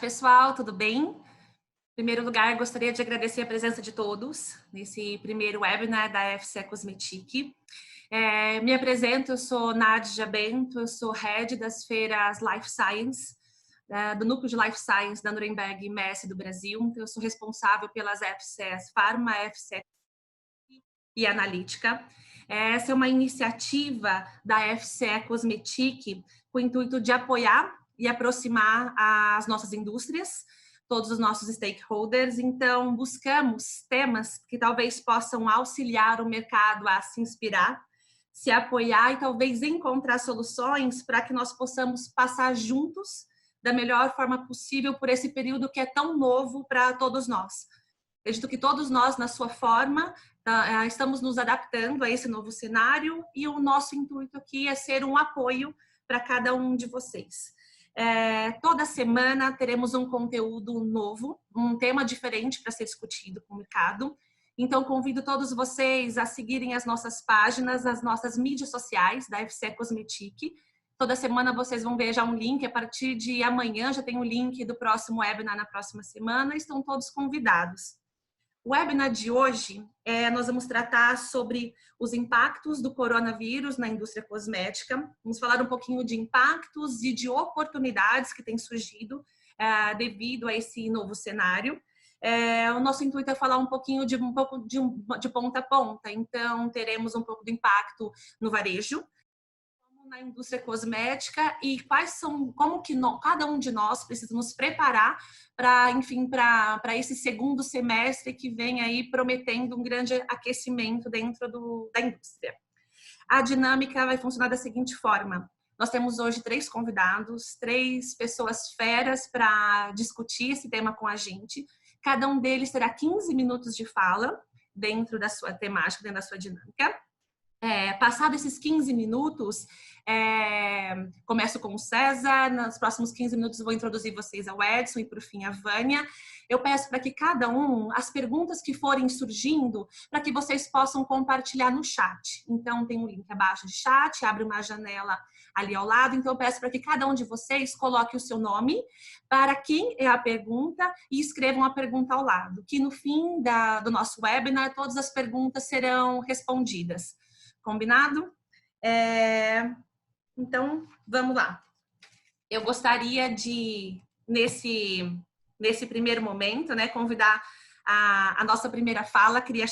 pessoal, tudo bem? Em primeiro lugar, gostaria de agradecer a presença de todos nesse primeiro webinar da FCE Cosmetic. Me apresento, eu sou Nádia Bento, eu sou Head das feiras Life Science, do Núcleo de Life Science da Nuremberg Messe do Brasil. Então, eu sou responsável pelas FCEs Pharma, FCE e Analítica. Essa é uma iniciativa da FCE Cosmetic com o intuito de apoiar e aproximar as nossas indústrias, todos os nossos stakeholders. Então, buscamos temas que talvez possam auxiliar o mercado a se inspirar, se apoiar e talvez encontrar soluções para que nós possamos passar juntos da melhor forma possível por esse período que é tão novo para todos nós. Acredito que todos nós, na sua forma, estamos nos adaptando a esse novo cenário e o nosso intuito aqui é ser um apoio para cada um de vocês. Toda semana teremos um conteúdo novo, um tema diferente para ser discutido com o mercado. Então, convido todos vocês a seguirem as nossas páginas, as nossas mídias sociais da FCE Cosmetic. Toda semana vocês vão ver já um link, a partir de amanhã já tem o link do próximo webinar na próxima semana, estão todos convidados. O webinar de hoje, nós vamos tratar sobre os impactos do coronavírus na indústria cosmética. Vamos falar um pouquinho de impactos e de oportunidades que têm surgido devido a esse novo cenário. O nosso intuito é falar um pouquinho de ponta a ponta. Então, teremos um pouco do impacto no varejo, na indústria cosmética e como que cada um de nós precisa nos preparar para esse segundo semestre que vem aí prometendo um grande aquecimento dentro da indústria. A dinâmica vai funcionar da seguinte forma: nós temos hoje 3 convidados, 3 pessoas feras para discutir esse tema com a gente. Cada um deles terá 15 minutos de fala dentro da sua temática, dentro da sua dinâmica. Passado esses 15 minutos, começo com o César, nos próximos 15 minutos vou introduzir vocês ao Edson e, por fim, a Vânia. Eu peço para que cada um, as perguntas que forem surgindo, para que vocês possam compartilhar no chat. Então, tem um link abaixo de chat, abre uma janela ali ao lado. Então, eu peço para que cada um de vocês coloque o seu nome, para quem é a pergunta, e escrevam a pergunta ao lado, que no fim do nosso webinar, todas as perguntas serão respondidas. Combinado? Então, vamos lá. Eu gostaria de, nesse primeiro momento, convidar a nossa primeira fala. Queria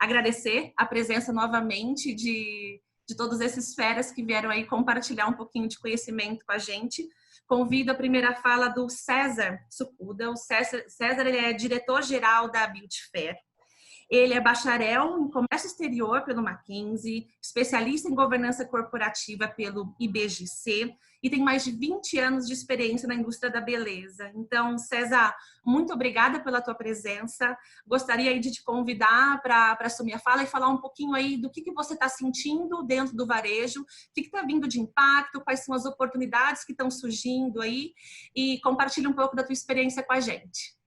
agradecer a presença novamente de todos esses feras que vieram aí compartilhar um pouquinho de conhecimento com a gente. Convido a primeira fala do César Sucuda. O César ele é diretor-geral da Beauty Fair. Ele é bacharel em comércio exterior pelo Mackenzie, especialista em governança corporativa pelo IBGC e tem mais de 20 anos de experiência na indústria da beleza. Então, César, muito obrigada pela tua presença. Gostaria aí de te convidar para assumir a fala e falar um pouquinho aí do que você está sentindo dentro do varejo, o que está vindo de impacto, quais são as oportunidades que estão surgindo aí, e compartilha um pouco da tua experiência com a gente.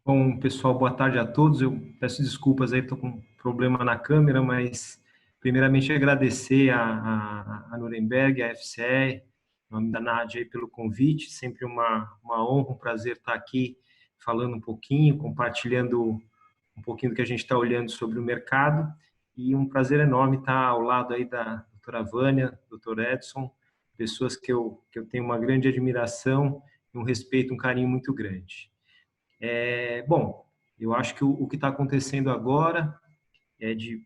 Bom, pessoal, boa tarde a todos. Eu peço desculpas aí, estou com um problema na câmera, mas primeiramente agradecer a Nuremberg, a FCE, em nome da Nádia aí pelo convite. Sempre uma honra, um prazer estar aqui falando um pouquinho, compartilhando um pouquinho do que a gente está olhando sobre o mercado, e um prazer enorme estar ao lado aí da doutora Vânia, doutor Edson, pessoas que eu tenho uma grande admiração, um respeito, um carinho muito grande. Bom, eu acho que o que está acontecendo agora é de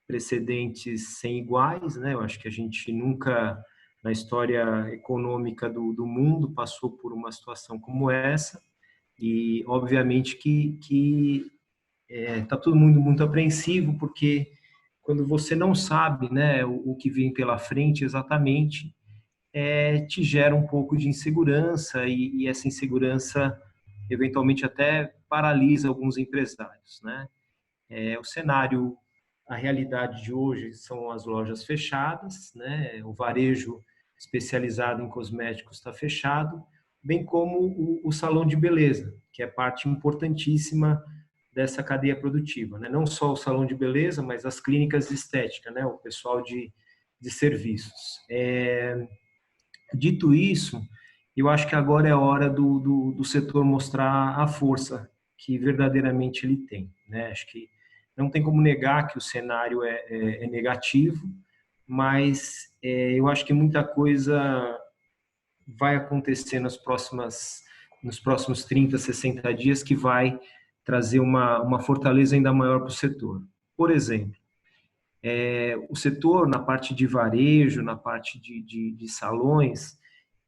precedentes sem iguais, né? Eu acho que a gente nunca, na história econômica do mundo, passou por uma situação como essa, e obviamente que está todo mundo muito apreensivo, porque quando você não sabe, né, o que vem pela frente exatamente, te gera um pouco de insegurança, e essa insegurança eventualmente até paralisa alguns empresários, né? O cenário, a realidade de hoje são as lojas fechadas, né? O varejo especializado em cosméticos está fechado, bem como o salão de beleza, que é parte importantíssima dessa cadeia produtiva, né? Não só o salão de beleza, mas as clínicas de estética, né? O pessoal de serviços. Dito isso, Eu acho que agora é a hora do setor mostrar a força que verdadeiramente ele tem, né? Acho que não tem como negar que o cenário é negativo, mas eu acho que muita coisa vai acontecer nos próximos 30, 60 dias que vai trazer uma fortaleza ainda maior para o setor. Por exemplo, o setor na parte de varejo, na parte de salões,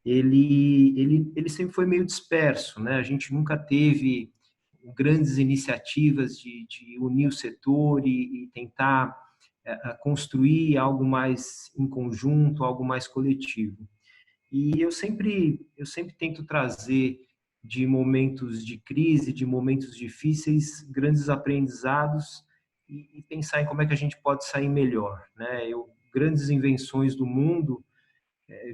ele sempre foi meio disperso, né? A gente nunca teve grandes iniciativas de unir o setor e tentar construir algo mais em conjunto, algo mais coletivo. E eu sempre tento trazer de momentos de crise, de momentos difíceis, grandes aprendizados e pensar em como é que a gente pode sair melhor, né? Grandes invenções do mundo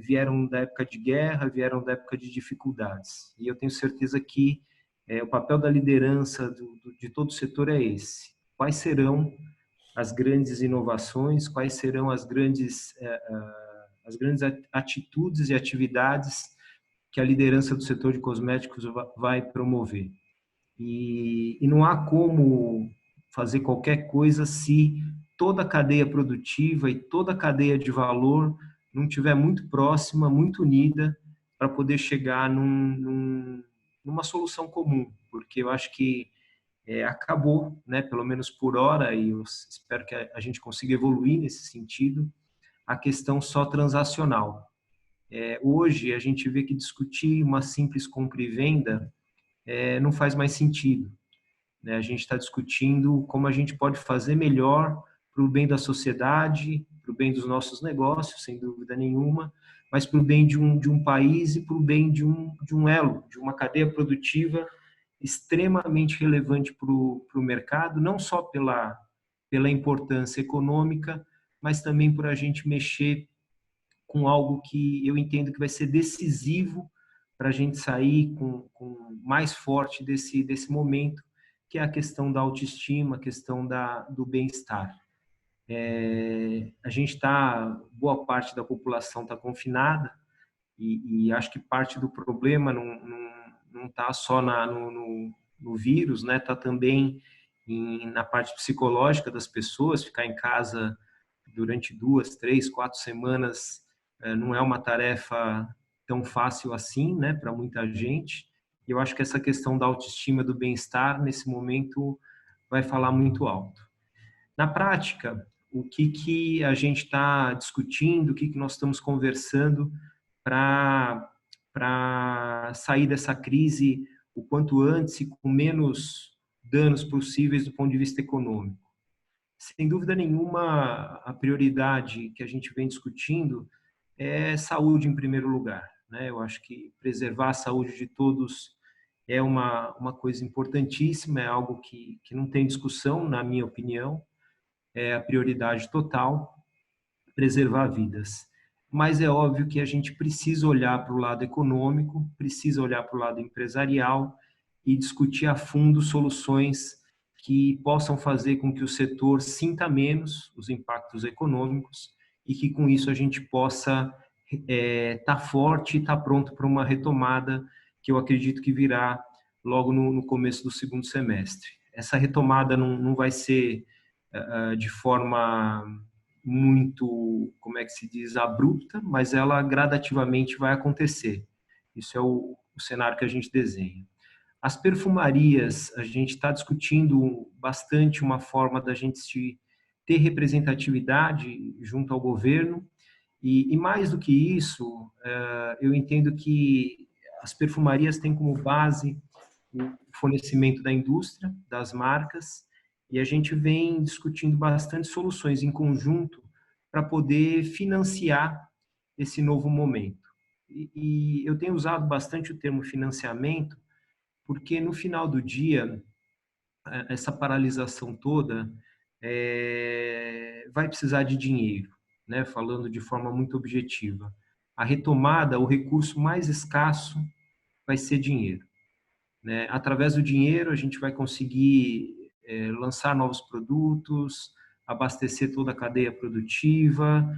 vieram da época de guerra, vieram da época de dificuldades. E eu tenho certeza que o papel da liderança de todo o setor é esse. Quais serão as grandes inovações, quais serão as grandes atitudes e atividades que a liderança do setor de cosméticos vai promover. E não há como fazer qualquer coisa se toda a cadeia produtiva e toda a cadeia de valor não estiver muito próxima, muito unida, para poder chegar numa solução comum, porque eu acho que acabou, né, pelo menos por hora, e eu espero que a gente consiga evoluir nesse sentido, a questão só transacional. Hoje, a gente vê que discutir uma simples compra e venda não faz mais sentido, né? A gente está discutindo como a gente pode fazer melhor para o bem da sociedade, para o bem dos nossos negócios, sem dúvida nenhuma, mas para o bem de um país e para o bem de um elo, de uma cadeia produtiva extremamente relevante para o mercado, não só pela importância econômica, mas também por a gente mexer com algo que eu entendo que vai ser decisivo para a gente sair com mais forte desse momento, que é a questão da autoestima, a questão do bem-estar. A gente está, boa parte da população está confinada, e acho que parte do problema não está só no vírus, né? Está também na parte psicológica das pessoas. Ficar em casa durante 2, 3, 4 semanas não é uma tarefa tão fácil assim, né, para muita gente. E eu acho que essa questão da autoestima, do bem-estar, nesse momento, vai falar muito alto. Na prática, o que a gente está discutindo, o que nós estamos conversando para sair dessa crise o quanto antes e com menos danos possíveis do ponto de vista econômico. Sem dúvida nenhuma, a prioridade que a gente vem discutindo é saúde em primeiro lugar, né? Eu acho que preservar a saúde de todos é uma coisa importantíssima, é algo que não tem discussão, na minha opinião, é a prioridade total, preservar vidas. Mas é óbvio que a gente precisa olhar para o lado econômico, precisa olhar para o lado empresarial e discutir a fundo soluções que possam fazer com que o setor sinta menos os impactos econômicos e que com isso a gente possa estar forte e estar pronto para uma retomada que eu acredito que virá logo no começo do segundo semestre. Essa retomada não vai ser de forma muito, como é que se diz, abrupta, mas ela gradativamente vai acontecer. Isso é o cenário que a gente desenha. As perfumarias, a gente está discutindo bastante uma forma da gente ter representatividade junto ao governo e mais do que isso, eu entendo que as perfumarias têm como base o fornecimento da indústria, das marcas, e a gente vem discutindo bastante soluções em conjunto para poder financiar esse novo momento. E eu tenho usado bastante o termo financiamento, porque no final do dia, essa paralisação toda vai precisar de dinheiro, né? Falando de forma muito objetiva. A retomada, o recurso mais escasso vai ser dinheiro, né? Através do dinheiro, a gente vai conseguir lançar novos produtos, abastecer toda a cadeia produtiva,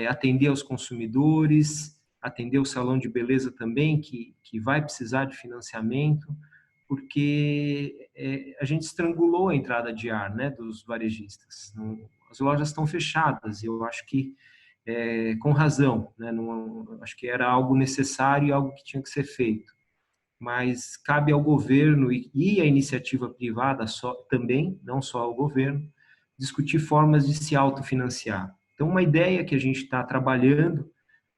atender aos consumidores atender o salão de beleza também, que vai precisar de financiamento, porque a gente estrangulou a entrada de ar, né, dos varejistas. As lojas estão fechadas e eu acho que com razão, né, não, acho que era algo necessário e algo que tinha que ser feito. Mas cabe ao governo e à iniciativa privada também, não só ao governo, discutir formas de se autofinanciar. Então, uma ideia que a gente está trabalhando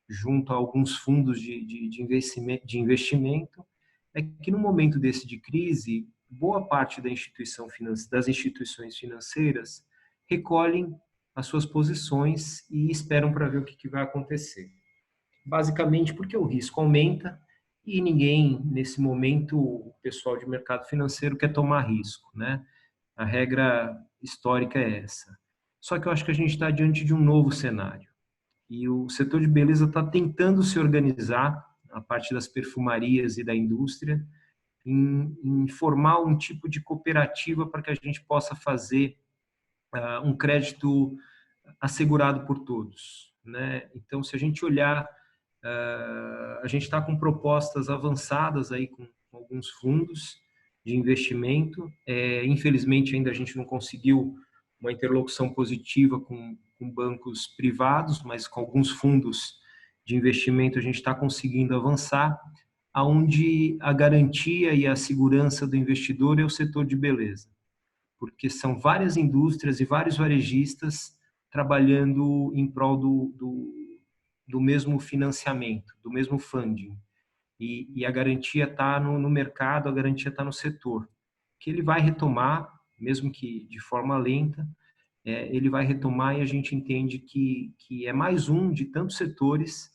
junto a alguns fundos de investimento é que no momento desse de crise, boa parte das instituições financeiras recolhem as suas posições e esperam para ver o que vai acontecer. Basicamente porque o risco aumenta e ninguém, nesse momento, o pessoal de mercado financeiro quer tomar risco, né? A regra histórica é essa. Só que eu acho que a gente está diante de um novo cenário. E o setor de beleza está tentando se organizar, a parte das perfumarias e da indústria, em formar um tipo de cooperativa para que a gente possa fazer um crédito assegurado por todos, né? Então, se a gente olhar, a gente está com propostas avançadas aí com alguns fundos de investimento. Infelizmente, ainda a gente não conseguiu uma interlocução positiva com bancos privados, mas com alguns fundos de investimento a gente está conseguindo avançar, aonde a garantia e a segurança do investidor é o setor de beleza, porque são várias indústrias e vários varejistas trabalhando em prol do mesmo financiamento, do mesmo funding. E a garantia está no mercado, a garantia está no setor, que ele vai retomar, mesmo que de forma lenta, ele vai retomar, e a gente entende que é mais um de tantos setores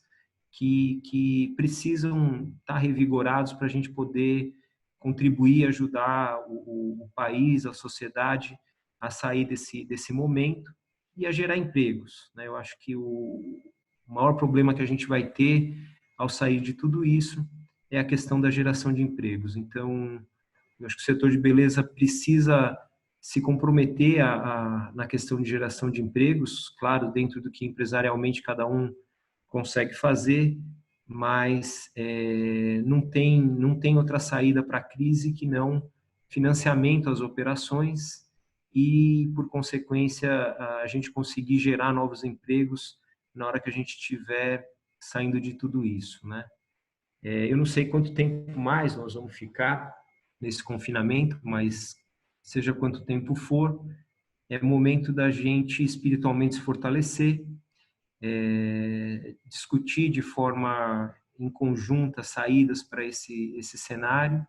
que precisam estar revigorados para a gente poder contribuir, ajudar o país, a sociedade a sair desse momento e a gerar empregos, né? Eu acho que o maior problema que a gente vai ter ao sair de tudo isso é a questão da geração de empregos. Então, eu acho que o setor de beleza precisa se comprometer na questão de geração de empregos, claro, dentro do que empresarialmente cada um consegue fazer, mas não tem outra saída para a crise que não financiamento às operações e, por consequência, a gente conseguir gerar novos empregos na hora que a gente estiver saindo de tudo isso, né? Eu não sei quanto tempo mais nós vamos ficar nesse confinamento, mas seja quanto tempo for, é momento da gente espiritualmente se fortalecer, discutir de forma em conjunta saídas para esse cenário.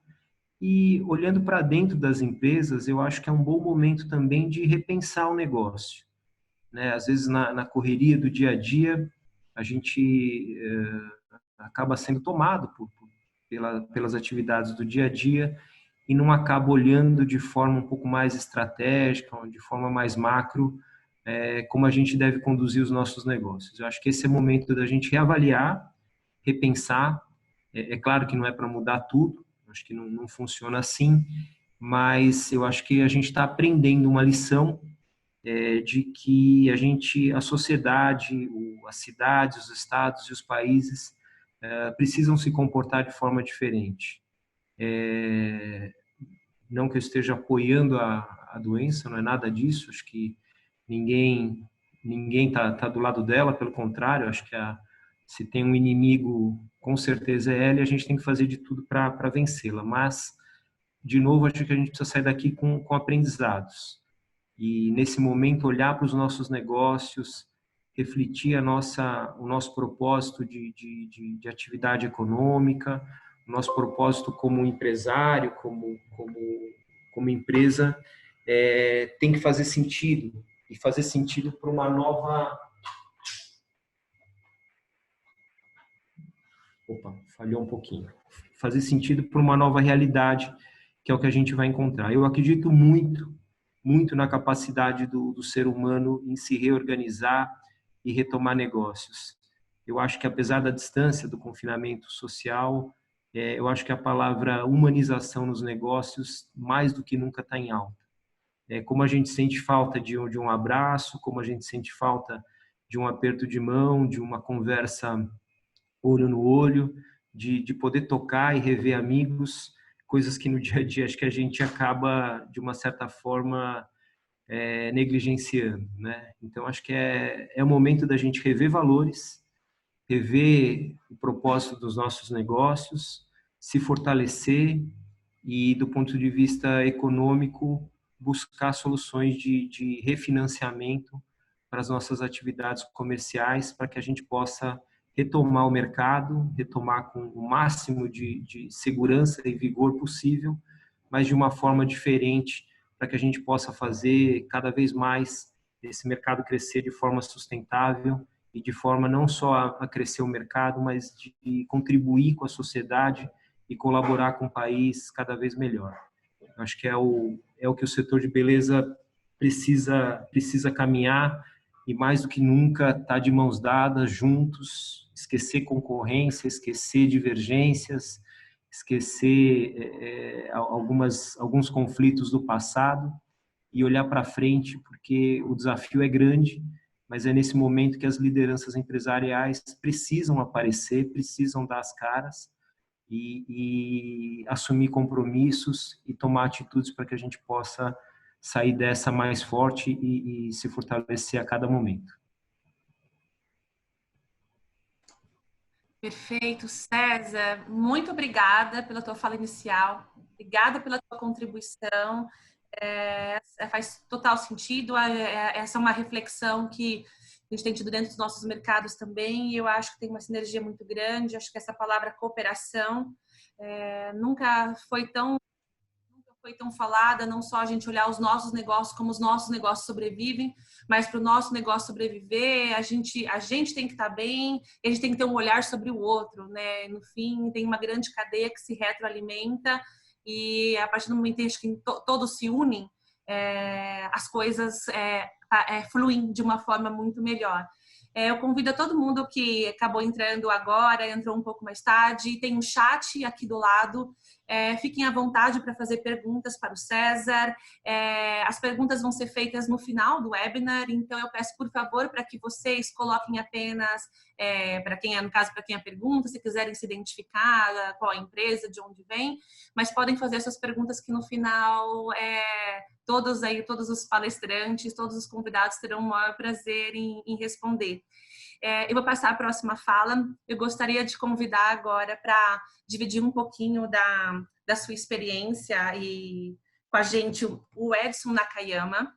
E olhando para dentro das empresas, eu acho que é um bom momento também de repensar o negócio, né? Às vezes na correria do dia a dia, a gente acaba sendo tomado pelas atividades do dia a dia e não acaba olhando de forma um pouco mais estratégica, de forma mais macro, como a gente deve conduzir os nossos negócios. Eu acho que esse é o momento da gente reavaliar, repensar. É claro que não é para mudar tudo, acho que não funciona assim, mas eu acho que a gente está aprendendo uma lição de que a sociedade, as cidades, os estados e os países precisam se comportar de forma diferente. Não que eu esteja apoiando a doença, não é nada disso, acho que ninguém tá do lado dela, pelo contrário, acho que se tem um inimigo, com certeza é ela, e a gente tem que fazer de tudo para vencê-la, mas, de novo, acho que a gente precisa sair daqui com aprendizados, e nesse momento olhar para os nossos negócios, refletir o nosso propósito de atividade econômica, o nosso propósito como empresário, como empresa, tem que fazer sentido, e fazer sentido para uma nova... Opa, falhou um pouquinho. Fazer sentido para uma nova realidade, que é o que a gente vai encontrar. Eu acredito muito, muito na capacidade do ser humano em se reorganizar e retomar negócios. Eu acho que, apesar da distância do confinamento social, eu acho que a palavra humanização nos negócios, mais do que nunca, está em alta. Como a gente sente falta de um abraço, como a gente sente falta de um aperto de mão, de uma conversa olho no olho, de poder tocar e rever amigos, coisas que no dia a dia acho que a gente acaba, de uma certa forma, negligenciando, né? Então, acho que é o momento da gente rever valores, rever o propósito dos nossos negócios, se fortalecer e, do ponto de vista econômico, buscar soluções de refinanciamento para as nossas atividades comerciais, para que a gente possa retomar o mercado, retomar com o máximo de segurança e vigor possível, mas de uma forma diferente, para que a gente possa fazer cada vez mais esse mercado crescer de forma sustentável e de forma não só a crescer o mercado, mas de contribuir com a sociedade e colaborar com o país cada vez melhor. Eu acho que é o que o setor de beleza precisa caminhar e, mais do que nunca, estar de mãos dadas, juntos, esquecer concorrência, esquecer divergências, esquecer alguns conflitos do passado e olhar para frente, porque o desafio é grande, mas é nesse momento que as lideranças empresariais precisam aparecer, precisam dar as caras e assumir compromissos e tomar atitudes para que a gente possa sair dessa mais forte e se fortalecer a cada momento. Perfeito, César. Muito obrigada pela tua fala inicial. Obrigada pela tua contribuição. Faz total sentido. Essa é uma reflexão que a gente tem tido dentro dos nossos mercados também, e eu acho que tem uma sinergia muito grande. Acho que essa palavra cooperação nunca foi tão falada, não só a gente olhar os nossos negócios, como os nossos negócios sobrevivem, mas para o nosso negócio sobreviver, a gente tem que estar bem, e a gente tem que ter um olhar sobre o outro, né? No fim, tem uma grande cadeia que se retroalimenta, e a partir do momento em que todos se unem, as coisas fluem de uma forma muito melhor. Eu convido a todo mundo que acabou entrando agora, entrou um pouco mais tarde, tem um chat aqui do lado. Fiquem à vontade para fazer perguntas para o César. As perguntas vão ser feitas no final do webinar, então eu peço, por favor, para que vocês coloquem apenas, para quem é, no caso, para quem é pergunta, se quiserem se identificar, qual a empresa, de onde vem, mas podem fazer essas perguntas que no final todos os palestrantes, todos os convidados terão o maior prazer em responder. Eu vou passar a próxima fala. Eu gostaria de convidar agora para dividir um pouquinho da sua experiência e com a gente o Edson Nakayama.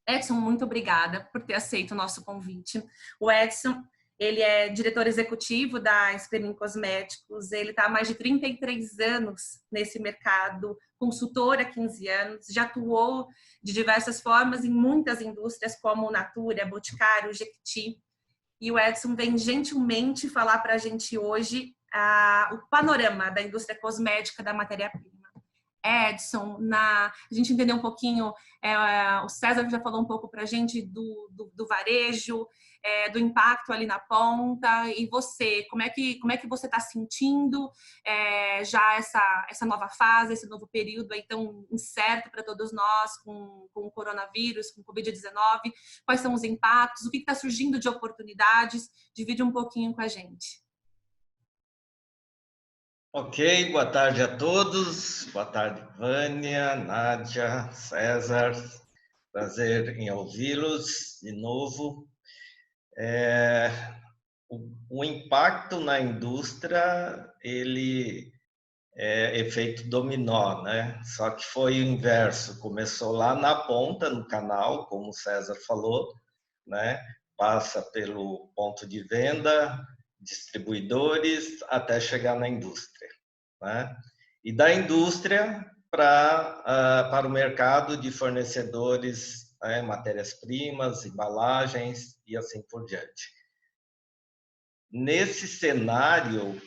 Edson, muito obrigada por ter aceito o nosso convite. O Edson, ele é diretor executivo da Screening Cosméticos, ele está há mais de 33 anos nesse mercado, consultor há 15 anos, já atuou de diversas formas em muitas indústrias como Natura, Boticário, Jequiti, e o Edson vem gentilmente falar para a gente hoje o panorama da indústria cosmética da matéria-prima. Edson, a gente entendeu um pouquinho, o César já falou um pouco para a gente do varejo, do impacto ali na ponta, e você, como é que você está sentindo já essa nova fase, esse novo período aí tão incerto para todos nós, com o coronavírus, com o Covid-19, quais são os impactos, o que está surgindo de oportunidades, divide um pouquinho com a gente. Ok, boa tarde a todos. Boa tarde, Vânia, Nádia, César. Prazer em ouvi-los de novo. O impacto na indústria, ele é efeito dominó, né? Só que foi o inverso. Começou lá na ponta, no canal, como o César falou, né? Passa pelo ponto de venda, distribuidores, até chegar na indústria, né? E da indústria para o mercado de fornecedores, né? Matérias-primas, embalagens e assim por diante. Nesse cenário,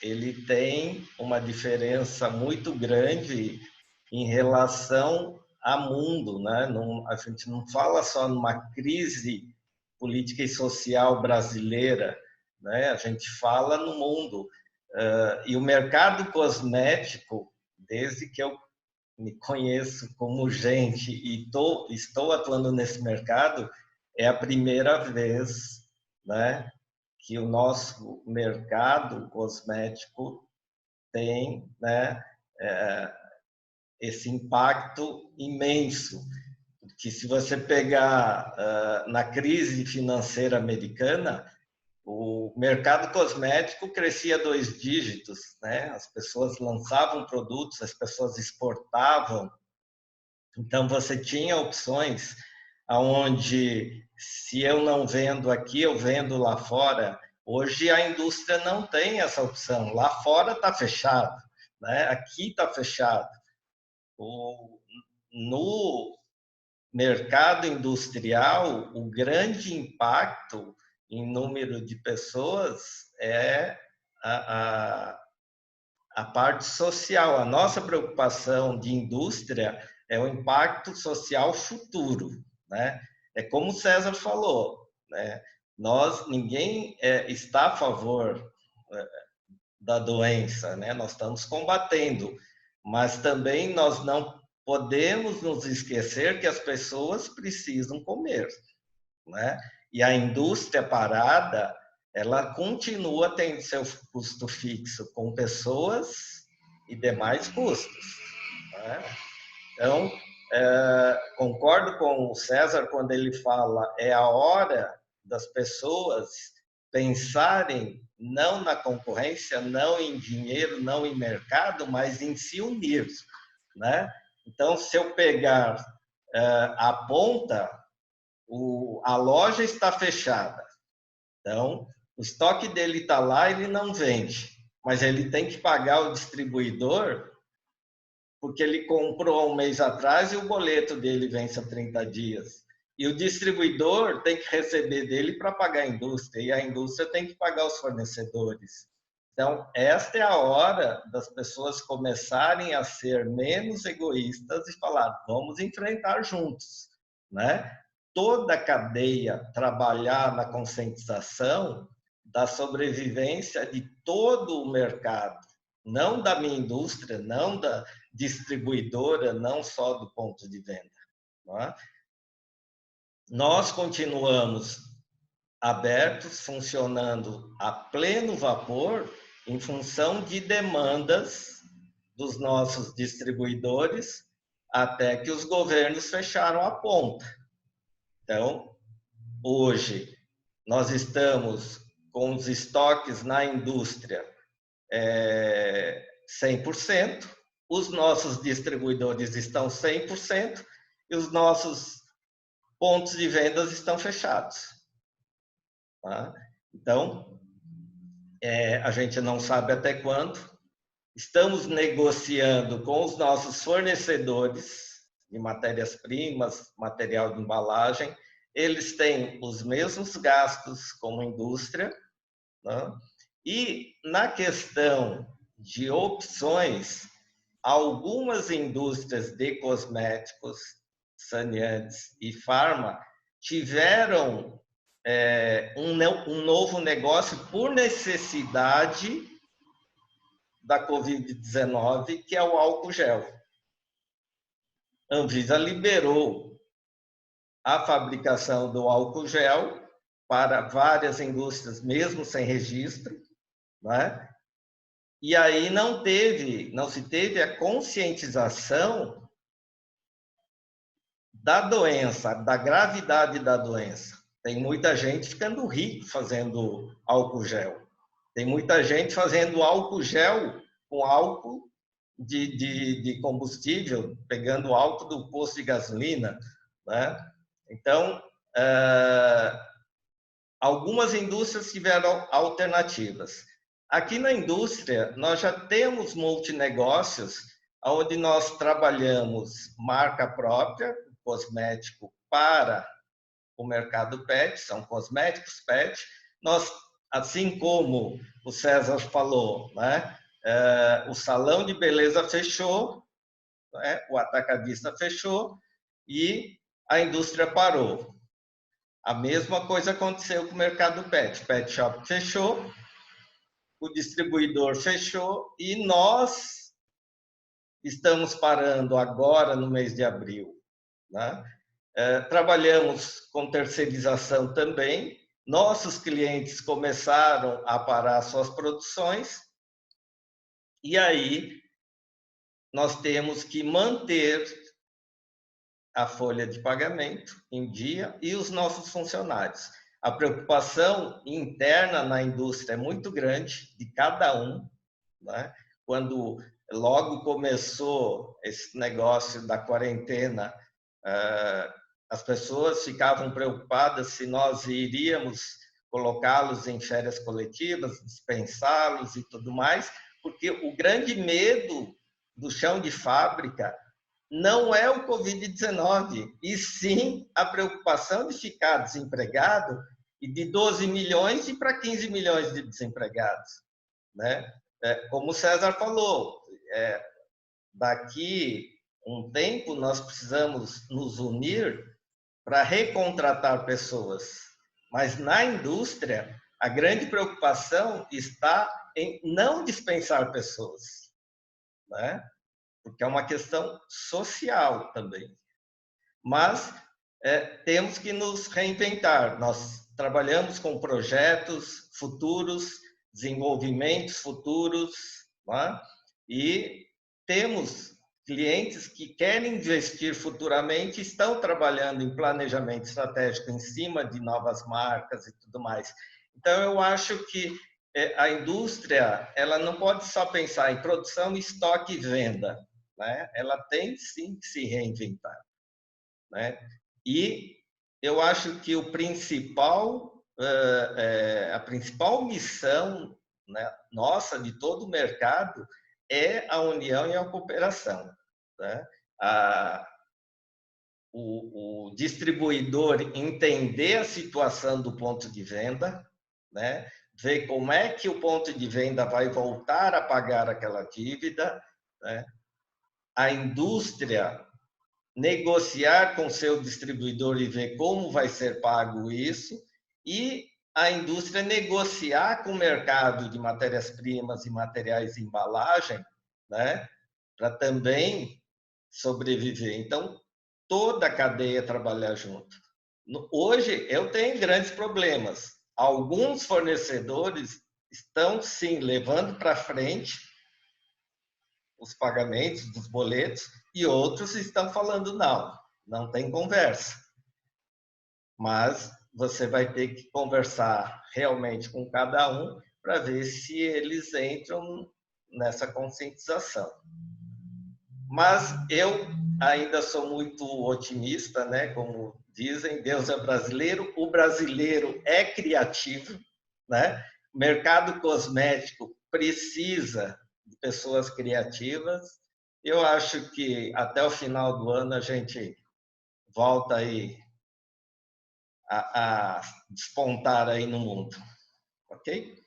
ele tem uma diferença muito grande em relação ao mundo, né? A gente não fala só numa crise política e social brasileira, né? A gente fala no mundo. E o mercado cosmético, desde que eu me conheço como gente e estou atuando nesse mercado, é a primeira vez, né, que o nosso mercado cosmético tem, né, esse impacto imenso. Que se você pegar na crise financeira americana, o mercado cosmético crescia 2 dígitos, né? As pessoas lançavam produtos, as pessoas exportavam. Então você tinha opções aonde, se eu não vendo aqui, eu vendo lá fora. Hoje a indústria não tem essa opção. Lá fora está fechado, né? Aqui está fechado. No mercado industrial, o grande impacto em número de pessoas é a parte social. A nossa preocupação de indústria é o impacto social futuro, né? É como o César falou, né? Ninguém está a favor da doença, né? Nós estamos combatendo, mas também nós não podemos nos esquecer que as pessoas precisam comer, né? E a indústria parada, ela continua tendo seu custo fixo com pessoas e demais custos, né? Então, concordo com o César quando ele fala é a hora das pessoas pensarem não na concorrência, não em dinheiro, não em mercado, mas em se unir, né? Então, se eu pegar a ponta, a loja está fechada. Então, o estoque dele está lá, ele não vende, mas ele tem que pagar o distribuidor porque ele comprou há um mês atrás e o boleto dele vence a 30 dias. E o distribuidor tem que receber dele para pagar a indústria, e a indústria tem que pagar os fornecedores. Então, esta é a hora das pessoas começarem a ser menos egoístas e falar, vamos enfrentar juntos, né? Toda a cadeia trabalhar na conscientização da sobrevivência de todo o mercado, não da minha indústria, não da distribuidora, não só do ponto de venda. Não é? Nós continuamos abertos, funcionando a pleno vapor, em função de demandas dos nossos distribuidores, até que os governos fecharam a ponta. Então, hoje, nós estamos com os estoques na indústria 100%, os nossos distribuidores estão 100% e os nossos pontos de vendas estão fechados. Tá? Então, a gente não sabe até quando. Estamos negociando com os nossos fornecedores de matérias-primas, material de embalagem. Eles têm os mesmos gastos como indústria, né? E na questão de opções, algumas indústrias de cosméticos, saneantes e farma tiveram um novo negócio por necessidade da Covid-19, que é o álcool gel. A Anvisa liberou a fabricação do álcool gel para várias indústrias, mesmo sem registro, né? E aí não se teve a conscientização da doença, da gravidade da doença. Tem muita gente ficando rico fazendo álcool gel. Tem muita gente fazendo álcool gel com álcool de combustível, pegando álcool do posto de gasolina, né? Então, algumas indústrias tiveram alternativas. Aqui na indústria, nós já temos multinegócios, onde nós trabalhamos marca própria, cosmético para o mercado PET, são cosméticos PET. Nós, assim como o César falou, né? O salão de beleza fechou, né? O atacadista fechou e a indústria parou. A mesma coisa aconteceu com o mercado PET. Pet Shop fechou, o distribuidor fechou e nós estamos parando agora no mês de abril, né? Trabalhamos com terceirização também. nossos clientes começaram a parar suas produções, e aí nós temos que manter a folha de pagamento em dia e os nossos funcionários. A preocupação interna na indústria é muito grande, de cada um, né? Quando logo começou esse negócio da quarentena, as pessoas ficavam preocupadas se nós iríamos colocá-los em férias coletivas, dispensá-los e tudo mais, porque o grande medo do chão de fábrica não é o Covid-19, e sim a preocupação de ficar desempregado, e de 12 milhões e para 15 milhões de desempregados, né? Como o César falou, daqui um tempo nós precisamos nos unir para recontratar pessoas, mas na indústria a grande preocupação está em não dispensar pessoas, né? Porque é uma questão social também. Mas temos que nos reinventar. Nós trabalhamos com projetos futuros, desenvolvimentos futuros, né? E temos clientes que querem investir futuramente, estão trabalhando em planejamento estratégico em cima de novas marcas e tudo mais. Então, eu acho que a indústria ela não pode só pensar em produção, estoque e venda, né? Ela tem sim que se reinventar, né? E eu acho que a principal missão, né, nossa, de todo o mercado, é a união e a cooperação, né? O distribuidor entender a situação do ponto de venda, né? Ver como é que o ponto de venda vai voltar a pagar aquela dívida, né? A indústria negociar com seu distribuidor e ver como vai ser pago isso, e a indústria negociar com o mercado de matérias-primas e materiais de embalagem, né, para também sobreviver. Então, toda a cadeia trabalhar junto. Hoje, eu tenho grandes problemas. Alguns fornecedores estão, sim, levando para frente os pagamentos dos boletos, e outros estão falando não tem conversa. Mas você vai ter que conversar realmente com cada um para ver se eles entram nessa conscientização. Mas eu ainda sou muito otimista, né? Como dizem, Deus é brasileiro, o brasileiro é criativo, né? O mercado cosmético precisa de pessoas criativas. Eu acho que até o final do ano a gente volta aí a despontar aí no mundo, ok?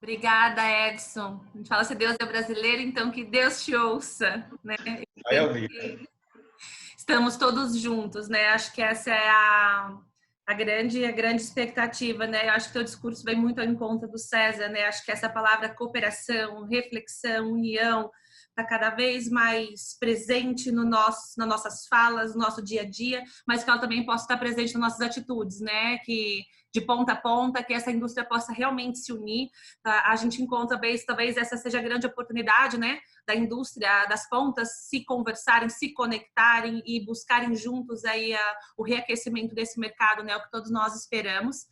Obrigada, Edson. A gente fala se Deus é brasileiro, então que Deus te ouça, né? Vai ouvir. Estamos todos juntos, né? Acho que essa é a grande expectativa, né? Eu acho que teu discurso vem muito ao encontro do César, né? Acho que essa palavra cooperação, reflexão, união está cada vez mais presente nas nossas falas, no nosso dia a dia, mas que ela também possa estar presente nas nossas atitudes, né? Que de ponta a ponta, que essa indústria possa realmente se unir. A gente encontra, talvez essa seja a grande oportunidade, né? Da indústria, das pontas se conversarem, se conectarem e buscarem juntos aí o reaquecimento desse mercado, né? O que todos nós esperamos.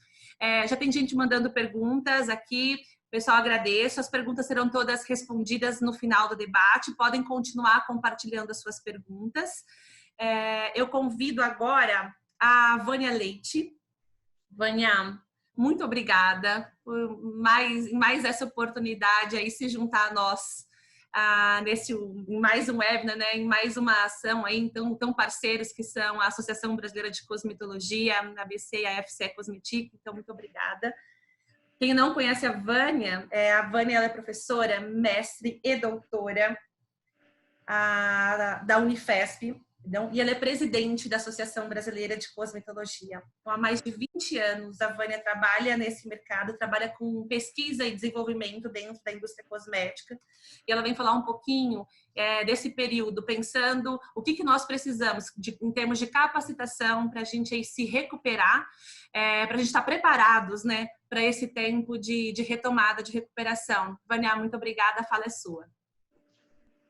Já tem gente mandando perguntas aqui. Pessoal, agradeço. As perguntas serão todas respondidas no final do debate. Podem continuar compartilhando as suas perguntas. Eu convido agora a Vânia Leite. Vânia, muito obrigada por mais essa oportunidade aí se juntar a nós em mais um webinar, né, em mais uma ação aí, então, tão parceiros que são a Associação Brasileira de Cosmetologia, a ABC e a FCE Cosmetic. Então, muito obrigada. Quem não conhece a Vânia ela é professora, mestre e doutora da Unifesp, Então, e ela é presidente da Associação Brasileira de Cosmetologia. Então, há mais de 20 anos, a Vânia trabalha nesse mercado, trabalha com pesquisa e desenvolvimento dentro da indústria cosmética. E ela vem falar um pouquinho desse período, pensando o que nós precisamos em termos de capacitação para a gente aí se recuperar, para a gente estar preparados, né, para esse tempo de retomada, de recuperação. Vânia, muito obrigada, a fala é sua.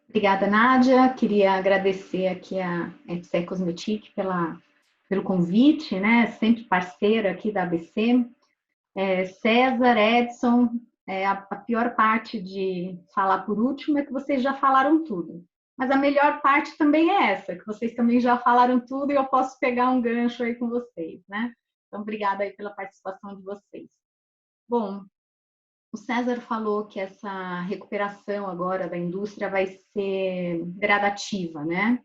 Obrigada, Nádia. Queria agradecer aqui a FCE Cosmetique pelo convite, né? Sempre parceira aqui da ABC. César, Edson, a pior parte de falar por último é que vocês já falaram tudo. Mas a melhor parte também é essa, que vocês também já falaram tudo e eu posso pegar um gancho aí com vocês, né? Então, obrigada aí pela participação de vocês. Bom, o César falou que essa recuperação agora da indústria vai ser gradativa, né?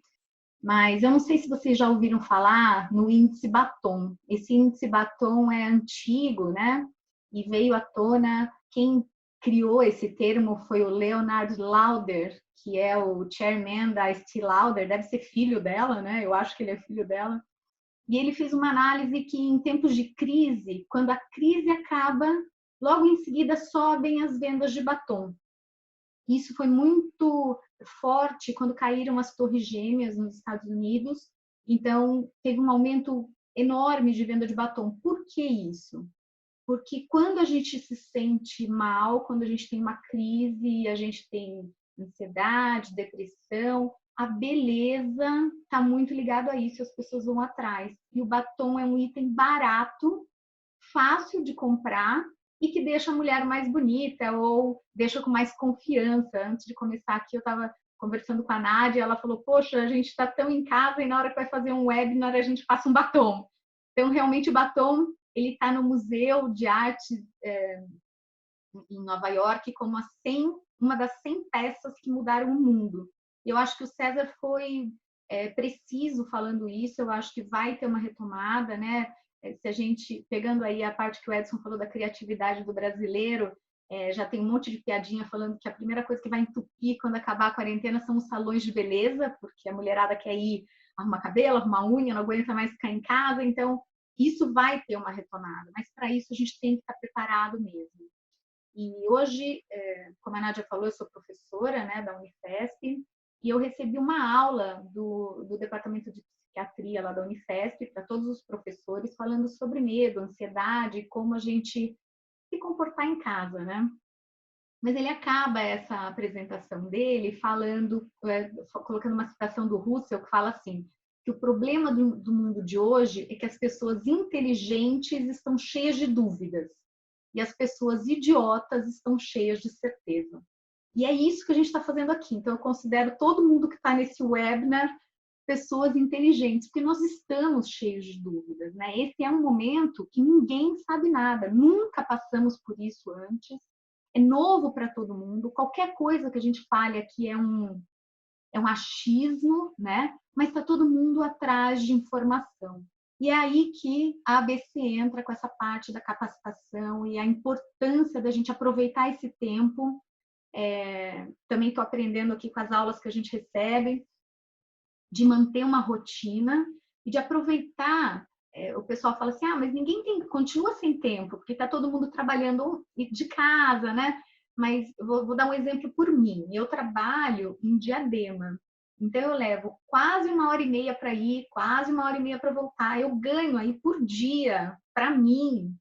Mas eu não sei se vocês já ouviram falar no índice Batom. Esse índice Batom é antigo, né? E veio à tona, quem criou esse termo foi o Leonard Lauder, que é o chairman da Estée Lauder, deve ser filho dela, né? Eu acho que ele é filho dela. E ele fez uma análise que em tempos de crise, quando a crise acaba, logo em seguida sobem as vendas de batom. Isso foi muito forte quando caíram as torres gêmeas nos Estados Unidos. Então, teve um aumento enorme de venda de batom. Por que isso? Porque quando a gente se sente mal, quando a gente tem uma crise, a gente tem ansiedade, depressão, a beleza está muito ligado a isso, as pessoas vão atrás. E o batom é um item barato, fácil de comprar, e que deixa a mulher mais bonita ou deixa com mais confiança. Antes de começar aqui, eu estava conversando com a Nádia, ela falou, poxa, a gente está tão em casa e na hora que vai fazer um webinar a gente passa um batom. Então, realmente, o batom ele está no Museu de Arte em Nova York como uma das 100 peças que mudaram o mundo. Eu acho que o César foi preciso falando isso, eu acho que vai ter uma retomada, né? Se a gente, pegando aí a parte que o Edson falou da criatividade do brasileiro, já tem um monte de piadinha falando que a primeira coisa que vai entupir quando acabar a quarentena são os salões de beleza, porque a mulherada quer ir arrumar cabelo, arrumar unha, não aguenta mais ficar em casa, então isso vai ter uma retomada, mas para isso a gente tem que estar preparado mesmo. E hoje, como a Nádia falou, eu sou professora, né, da Unifesp, e eu recebi uma aula do Departamento de Psiquiatria lá da Unifesp, para todos os professores, falando sobre medo, ansiedade, como a gente se comportar em casa, né? Mas ele acaba essa apresentação dele falando, colocando uma citação do Russell, que fala assim, que o problema do mundo de hoje é que as pessoas inteligentes estão cheias de dúvidas e as pessoas idiotas estão cheias de certeza. E é isso que a gente está fazendo aqui. Então, eu considero todo mundo que está nesse webinar pessoas inteligentes, porque nós estamos cheios de dúvidas, né? Esse é um momento que ninguém sabe nada, nunca passamos por isso antes, é novo para todo mundo, qualquer coisa que a gente fale aqui é um achismo, né? Mas está todo mundo atrás de informação. E é aí que a ABC entra com essa parte da capacitação e a importância da gente aproveitar esse tempo. Também estou aprendendo aqui com as aulas que a gente recebe, de manter uma rotina e de aproveitar. O pessoal fala assim, mas ninguém continua sem tempo, porque está todo mundo trabalhando de casa, né? Mas vou dar um exemplo por mim. Eu trabalho em Diadema, então eu levo quase 1h30 para ir, quase 1h30 para voltar. Eu ganho aí por dia, para mim,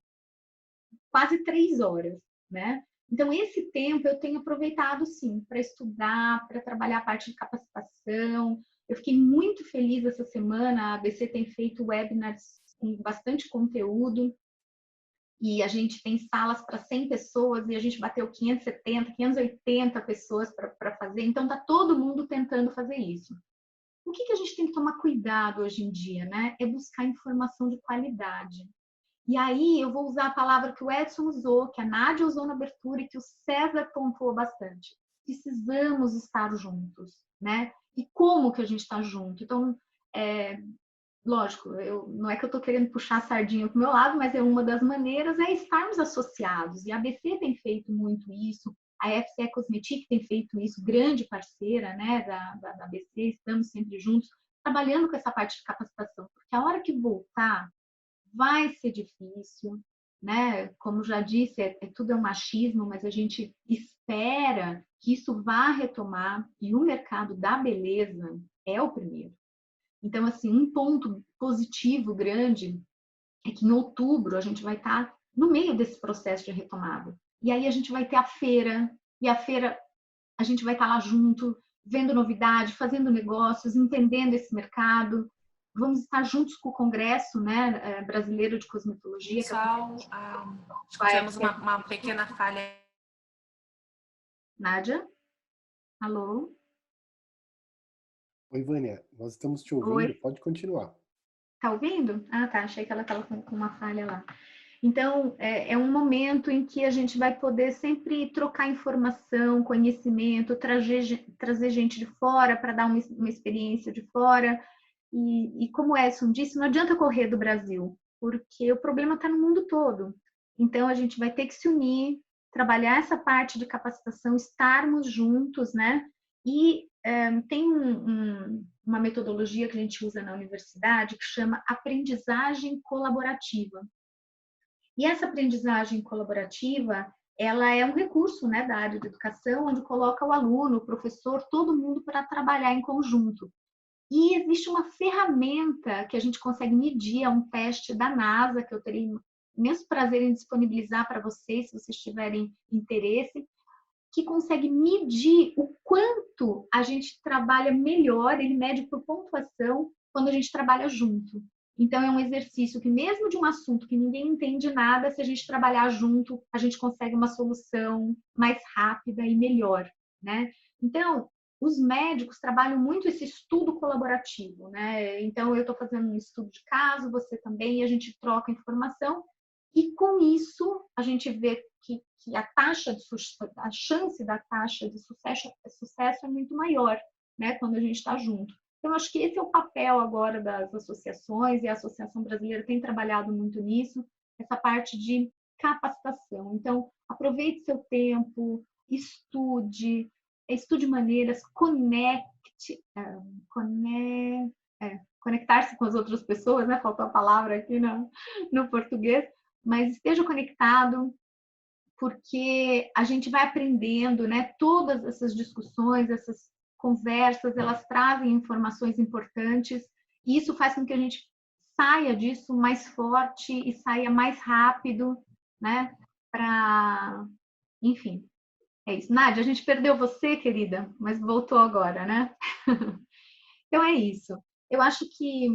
quase 3 horas, né? Então, esse tempo eu tenho aproveitado, sim, para estudar, para trabalhar a parte de capacitação. Eu fiquei muito feliz essa semana, a ABC tem feito webinars com bastante conteúdo e a gente tem salas para 100 pessoas e a gente bateu 570, 580 pessoas para fazer, então está todo mundo tentando fazer isso. O que a gente tem que tomar cuidado hoje em dia, né? É buscar informação de qualidade. E aí eu vou usar a palavra que o Edson usou, que a Nádia usou na abertura e que o César pontuou bastante. Precisamos estar juntos, né? E como que a gente está junto? Então, lógico, não é que eu estou querendo puxar a sardinha para o meu lado, mas uma das maneiras é estarmos associados. E a ABC tem feito muito isso, a FCE Cosmetique tem feito isso, grande parceira, né, da ABC, estamos sempre juntos. trabalhando com essa parte de capacitação, porque a hora que voltar vai ser difícil, né? Como já disse, tudo é um machismo, mas a gente espera que isso vá retomar, e o mercado da beleza é o primeiro. Então, assim, um ponto positivo grande é que em outubro a gente vai estar no meio desse processo de retomada. E aí a gente vai ter a feira, e a feira a gente vai estar lá junto, vendo novidade, fazendo negócios, entendendo esse mercado. Vamos estar juntos com o Congresso, né, brasileiro de cosmetologia. Pessoal, tivemos uma pequena falha. Nádia? Alô? Oi, Vânia, nós estamos te ouvindo, Oi. Pode continuar. Tá ouvindo? Ah, tá, achei que ela estava com uma falha lá. Então, é um momento em que a gente vai poder sempre trocar informação, conhecimento, trazer gente de fora para dar uma experiência de fora. E como o Edson disse, não adianta correr do Brasil, porque o problema está no mundo todo. Então, a gente vai ter que se unir, trabalhar essa parte de capacitação, estarmos juntos, né? E tem uma metodologia que a gente usa na universidade que chama aprendizagem colaborativa. E essa aprendizagem colaborativa, ela é um recurso, né, da área de educação, onde coloca o aluno, o professor, todo mundo para trabalhar em conjunto. E existe uma ferramenta que a gente consegue medir, é um teste da NASA, que eu teria imenso prazer em disponibilizar para vocês, se vocês tiverem interesse, que consegue medir o quanto a gente trabalha melhor, ele mede por pontuação quando a gente trabalha junto. Então, é um exercício que, mesmo de um assunto que ninguém entende nada, se a gente trabalhar junto, a gente consegue uma solução mais rápida e melhor, né? Então, os médicos trabalham muito esse estudo colaborativo, né? Então, eu estou fazendo um estudo de caso, você também, e a gente troca informação, e com isso, a gente vê que a chance da taxa de sucesso é muito maior, né? Quando a gente está junto. Então, acho que esse é o papel agora das associações, e a Associação Brasileira tem trabalhado muito nisso, essa parte de capacitação. Então, aproveite seu tempo, estude maneiras, conectar-se com as outras pessoas, né? Faltou a palavra aqui no português, mas esteja conectado, porque a gente vai aprendendo, né? Todas essas discussões, essas conversas, elas trazem informações importantes, e isso faz com que a gente saia disso mais forte e saia mais rápido, né? Enfim, é isso. Nádia, a gente perdeu você, querida, mas voltou agora, né? Então é isso. Eu acho que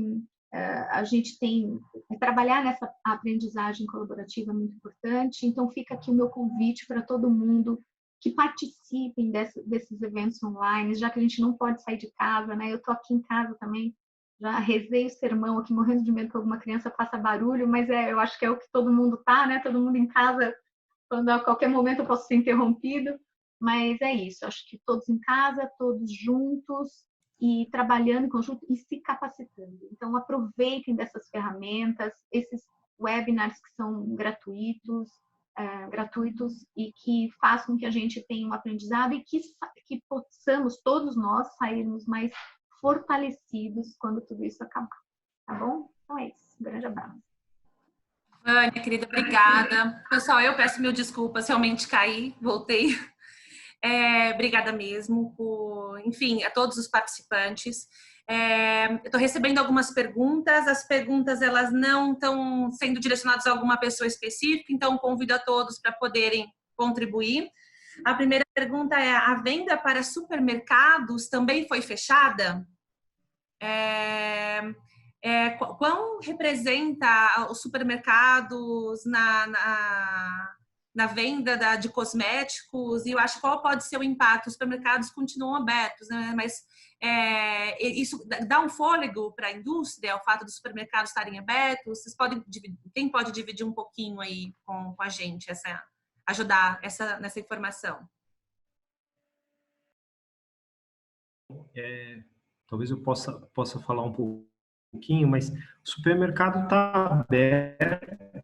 a gente tem trabalhar nessa aprendizagem colaborativa é muito importante. Então fica aqui o meu convite para todo mundo que participem desses eventos online, já que a gente não pode sair de casa, né? Eu estou aqui em casa também, já rezei o sermão aqui, morrendo de medo que alguma criança faça barulho, mas eu acho que é o que todo mundo tá, né? Todo mundo em casa, quando a qualquer momento eu posso ser interrompido, mas é isso. Acho que todos em casa, todos juntos e trabalhando em conjunto e se capacitando. Então aproveitem dessas ferramentas, esses webinars que são gratuitos e que façam que a gente tenha um aprendizado e que possamos, todos nós, sairmos mais fortalecidos quando tudo isso acabar. Tá bom? Então é isso. Um grande abraço. Vânia, querida, obrigada. Pessoal, eu peço mil desculpas, realmente caí, voltei. Obrigada mesmo, enfim, a todos os participantes. Eu estou recebendo algumas perguntas, as perguntas elas não estão sendo direcionadas a alguma pessoa específica, então convido a todos para poderem contribuir. A primeira pergunta é: a venda para supermercados também foi fechada? Quão representa os supermercados na venda de cosméticos? E eu acho qual pode ser o impacto. Os supermercados continuam abertos, né? Mas isso dá um fôlego para a indústria, o fato dos supermercados estarem abertos? Quem pode dividir um pouquinho aí com a gente, ajudar nessa informação? Talvez eu possa falar um pouquinho, mas o supermercado está aberto,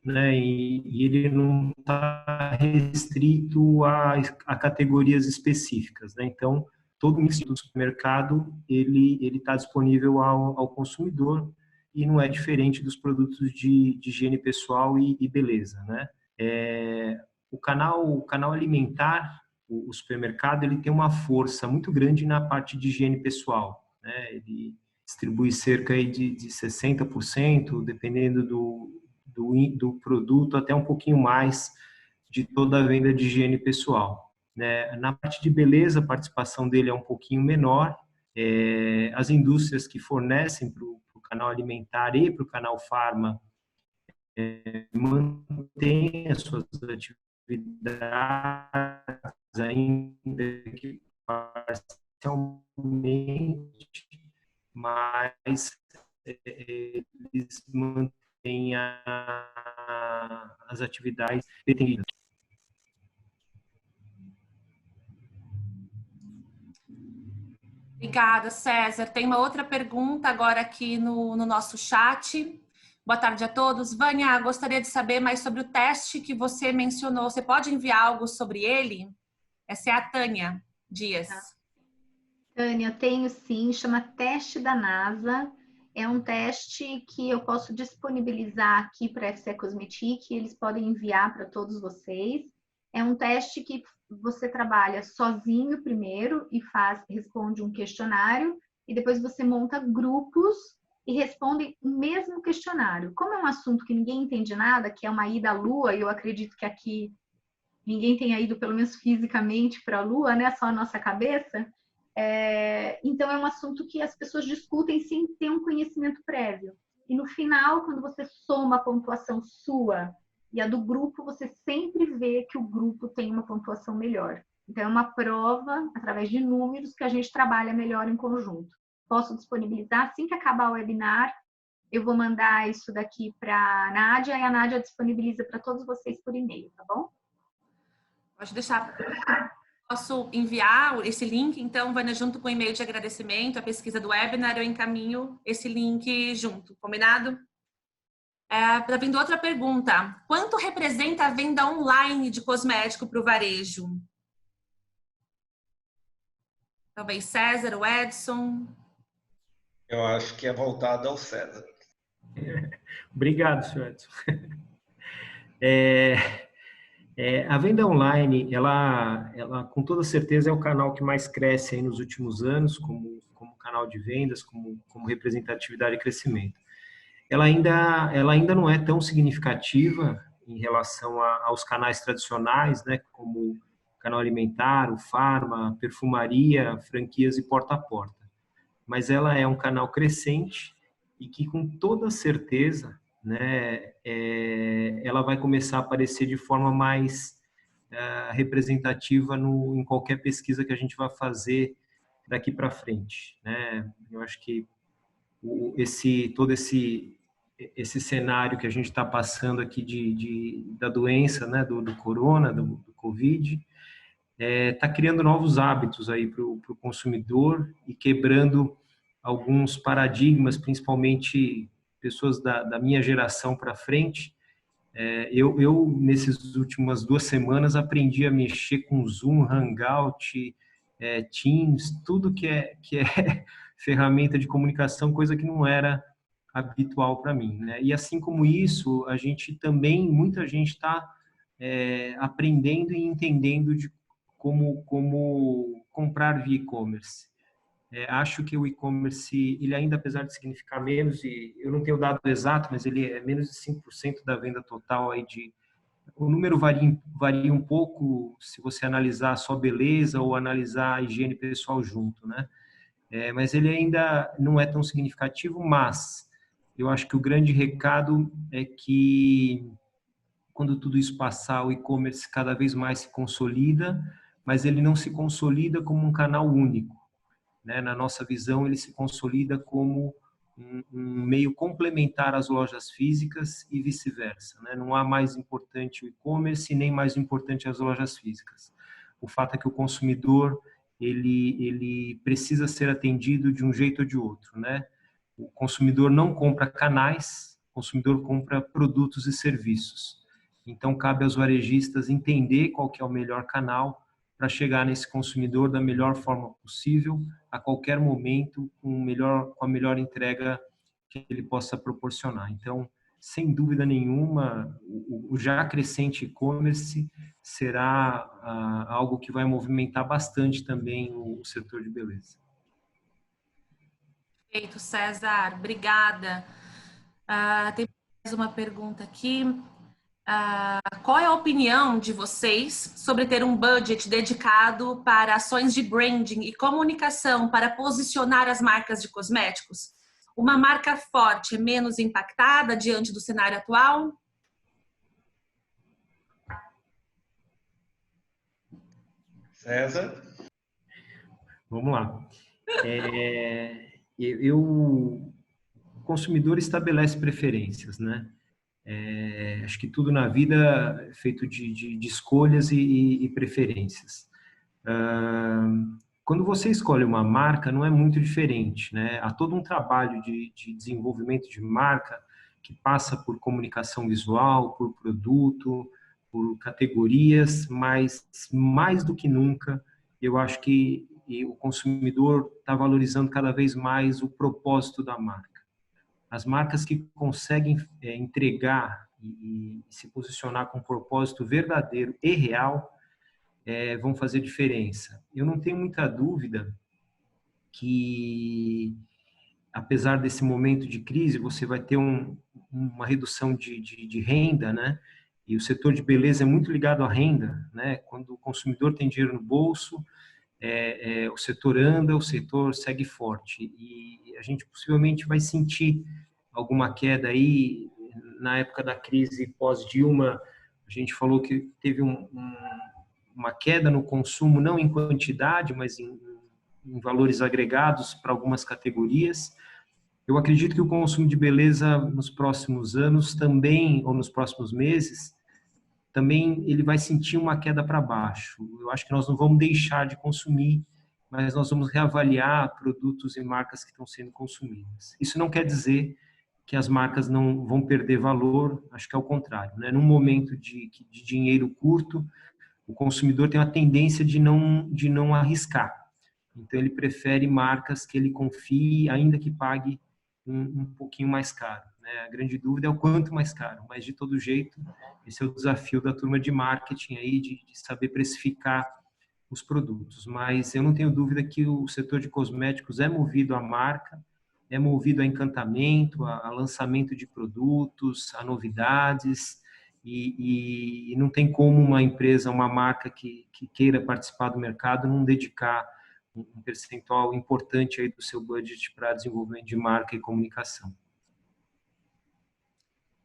né? E ele não está restrito a categorias específicas, né? Então, todo o mix do supermercado ele está disponível ao consumidor e não é diferente dos produtos de higiene pessoal e beleza, né? O canal alimentar, o supermercado, ele tem uma força muito grande na parte de higiene pessoal, né? Ele distribui cerca aí de 60%, dependendo do produto, até um pouquinho mais de toda a venda de higiene pessoal, né? Na parte de beleza, a participação dele é um pouquinho menor. As indústrias que fornecem para o canal alimentar e para o canal farma mantêm as suas atividades, ainda que parcialmente, mas eles mantêm as atividades detendidas. Obrigada, César. Tem uma outra pergunta agora aqui no nosso chat. Boa tarde a todos. Vânia, gostaria de saber mais sobre o teste que você mencionou. Você pode enviar algo sobre ele? Essa é a Tânia Dias. Tânia, eu tenho sim, chama Teste da NASA. É um teste que eu posso disponibilizar aqui para a FC Cosmetic, eles podem enviar para todos vocês. É um teste que você trabalha sozinho primeiro e responde um questionário, e depois você monta grupos e responde o mesmo questionário. Como é um assunto que ninguém entende nada, que é uma ida à Lua, e eu acredito que aqui ninguém tenha ido, pelo menos fisicamente, para a Lua, né? Só a nossa cabeça. Então, é um assunto que as pessoas discutem sem ter um conhecimento prévio. E no final, quando você soma a pontuação sua e a do grupo, você sempre vê que o grupo tem uma pontuação melhor. Então, é uma prova, através de números, que a gente trabalha melhor em conjunto. Posso disponibilizar assim que acabar o webinar. Eu vou mandar isso daqui para a Nádia, e a Nádia disponibiliza para todos vocês por e-mail, tá bom? Pode deixar. Posso enviar esse link, então, Vânia, junto com o e-mail de agradecimento, a pesquisa do webinar, eu encaminho esse link junto, combinado? Tá vindo outra pergunta. Quanto representa a venda online de cosmético para o varejo? Talvez César ou Edson? Eu acho que é voltado ao César. Obrigado, senhor Edson. A venda online, ela com toda certeza é o canal que mais cresce aí nos últimos anos, como canal de vendas, como representatividade e crescimento. Ela ainda não é tão significativa em relação aos canais tradicionais, né, como o canal alimentar, o farma, perfumaria, franquias e porta a porta. Mas ela é um canal crescente e que com toda certeza, né, ela vai começar a aparecer de forma mais representativa em qualquer pesquisa que a gente vai fazer daqui para frente, né? Eu acho que todo esse cenário que a gente está passando aqui da doença, né, do corona, do Covid, está criando novos hábitos aí para o consumidor e quebrando alguns paradigmas, principalmente pessoas da minha geração para frente. Eu, nessas últimas 2 semanas, aprendi a mexer com Zoom, Hangout, Teams, tudo que é ferramenta de comunicação, coisa que não era habitual para mim, né? E assim como isso, muita gente está aprendendo e entendendo de como comprar via e-commerce. Acho que o e-commerce, ele ainda, apesar de significar menos, e eu não tenho o dado exato, mas ele é menos de 5% da venda total aí o número varia um pouco se você analisar só beleza ou analisar a higiene pessoal junto, né? Mas ele ainda não é tão significativo, mas eu acho que o grande recado é que quando tudo isso passar, o e-commerce cada vez mais se consolida, mas ele não se consolida como um canal único, né? Na nossa visão, ele se consolida como um meio complementar às lojas físicas e vice-versa, né? Não há mais importante o e-commerce nem mais importante as lojas físicas. O fato é que o consumidor ele precisa ser atendido de um jeito ou de outro, né? O consumidor não compra canais, o consumidor compra produtos e serviços. Então, cabe aos varejistas entender qual que é o melhor canal para chegar nesse consumidor da melhor forma possível, a qualquer momento, com a melhor entrega que ele possa proporcionar. Então, sem dúvida nenhuma, o já crescente e-commerce será algo que vai movimentar bastante também o setor de beleza. Perfeito, César. Obrigada. Tem mais uma pergunta aqui. Qual é a opinião de vocês sobre ter um budget dedicado para ações de branding e comunicação para posicionar as marcas de cosméticos? Uma marca forte é menos impactada diante do cenário atual? César? Vamos lá. O consumidor estabelece preferências, né? Acho que tudo na vida é feito de escolhas e preferências. Quando você escolhe uma marca, não é muito diferente, né? Há todo um trabalho de desenvolvimento de marca que passa por comunicação visual, por produto, por categorias, mas mais do que nunca, eu acho que o consumidor está valorizando cada vez mais o propósito da marca. As marcas que conseguem entregar e se posicionar com um propósito verdadeiro e real vão fazer diferença. Eu não tenho muita dúvida que, apesar desse momento de crise, você vai ter uma redução de renda, né? E o setor de beleza é muito ligado à renda, né? Quando o consumidor tem dinheiro no bolso, o setor anda, o setor segue forte. E a gente possivelmente vai sentir alguma queda aí. Na época da crise pós-Dilma, a gente falou que teve uma queda no consumo, não em quantidade, mas em valores agregados para algumas categorias. Eu acredito que o consumo de beleza nos próximos anos também, ou nos próximos meses, também ele vai sentir uma queda para baixo. Eu acho que nós não vamos deixar de consumir, mas nós vamos reavaliar produtos e marcas que estão sendo consumidas. Isso não quer dizer que as marcas não vão perder valor, acho que é o contrário, né? Num momento de dinheiro curto, o consumidor tem uma tendência de não arriscar. Então, ele prefere marcas que ele confie, ainda que pague um pouquinho mais caro, né? A grande dúvida é o quanto mais caro, mas de todo jeito, esse é o desafio da turma de marketing aí, de saber precificar os produtos. Mas eu não tenho dúvida que o setor de cosméticos é movido à marca, é movido a encantamento, a lançamento de produtos, a novidades, e não tem como uma empresa, uma marca que queira participar do mercado não dedicar um percentual importante aí do seu budget para desenvolvimento de marca e comunicação.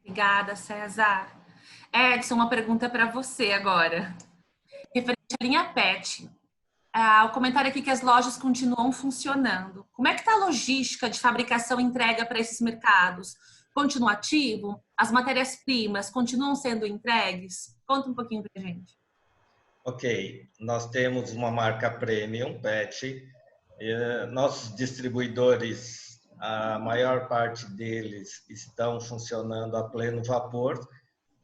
Obrigada, César. Edson, uma pergunta para você agora. Referente à linha PET. O comentário aqui que as lojas continuam funcionando. Como é que está a logística de fabricação e entrega para esses mercados? Continua ativo? As matérias-primas continuam sendo entregues? Conta um pouquinho para a gente. Ok, nós temos uma marca premium, PET. Nossos distribuidores, a maior parte deles estão funcionando a pleno vapor,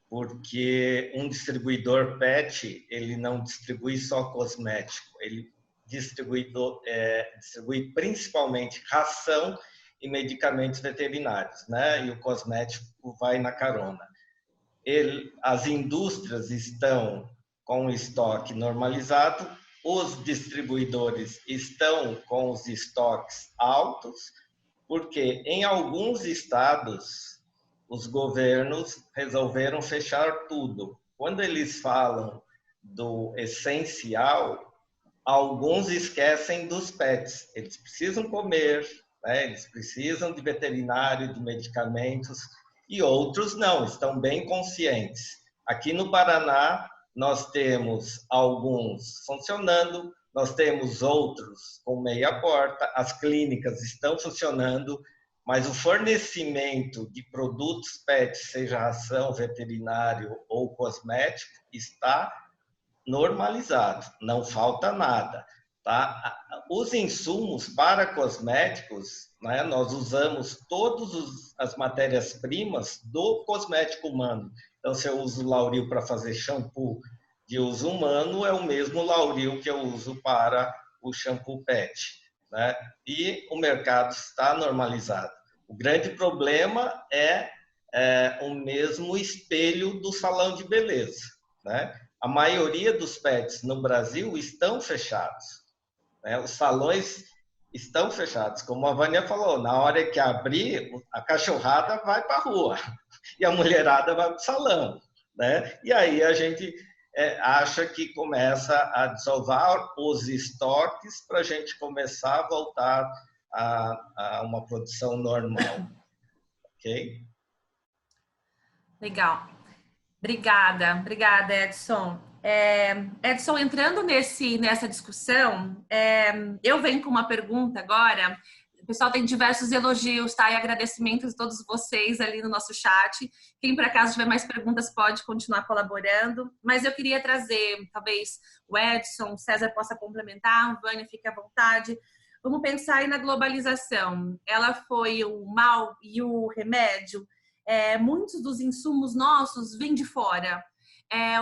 porque um distribuidor PET, ele não distribui só cosmético, ele distribui principalmente ração e medicamentos veterinários, né? E o cosmético vai na carona. As indústrias estão com o estoque normalizado, os distribuidores estão com os estoques altos, porque em alguns estados os governos resolveram fechar tudo. Quando eles falam do essencial, alguns esquecem dos pets. Eles precisam comer, né? Eles precisam de veterinário, de medicamentos, e outros não, estão bem conscientes. Aqui no Paraná, nós temos alguns funcionando, nós temos outros com meia porta, as clínicas estão funcionando, mas o fornecimento de produtos PET, seja ração, veterinário ou cosmético, está normalizado, não falta nada. Tá? Os insumos para cosméticos, né, nós usamos todas as matérias-primas do cosmético humano. Então, se eu uso lauril para fazer shampoo, de uso humano é o mesmo Lauril que eu uso para o shampoo PET, né? E o mercado está normalizado. O grande problema é o mesmo espelho do salão de beleza, né? A maioria dos PETs no Brasil estão fechados, né? Os salões estão fechados. Como a Vânia falou, na hora que abrir, a cachorrada vai para a rua e a mulherada vai para o salão, né? E aí a gente acha que começa a desovar os estoques para a gente começar a voltar a uma produção normal. Ok? Legal. Obrigada, Edson. Edson, entrando nessa discussão, eu venho com uma pergunta agora. O pessoal tem diversos elogios, tá? E agradecimentos a todos vocês ali no nosso chat. Quem, por acaso, tiver mais perguntas, pode continuar colaborando. Mas eu queria trazer, talvez, o Edson, o César possa complementar, a Vânia, fique à vontade. Vamos pensar aí na globalização. Ela foi o mal e o remédio. Muitos dos insumos nossos vêm de fora.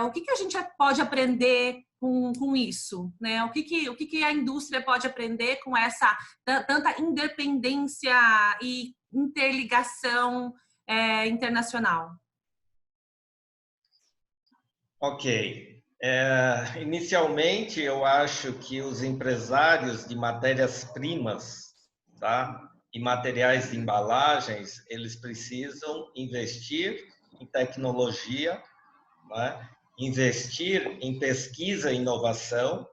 O que a gente pode aprender com isso, né? O que a indústria pode aprender com essa tanta independência e interligação internacional? Ok. Inicialmente, eu acho que os empresários de matérias-primas, tá? E materiais de embalagens, eles precisam investir em tecnologia, né? Investir em pesquisa e inovação.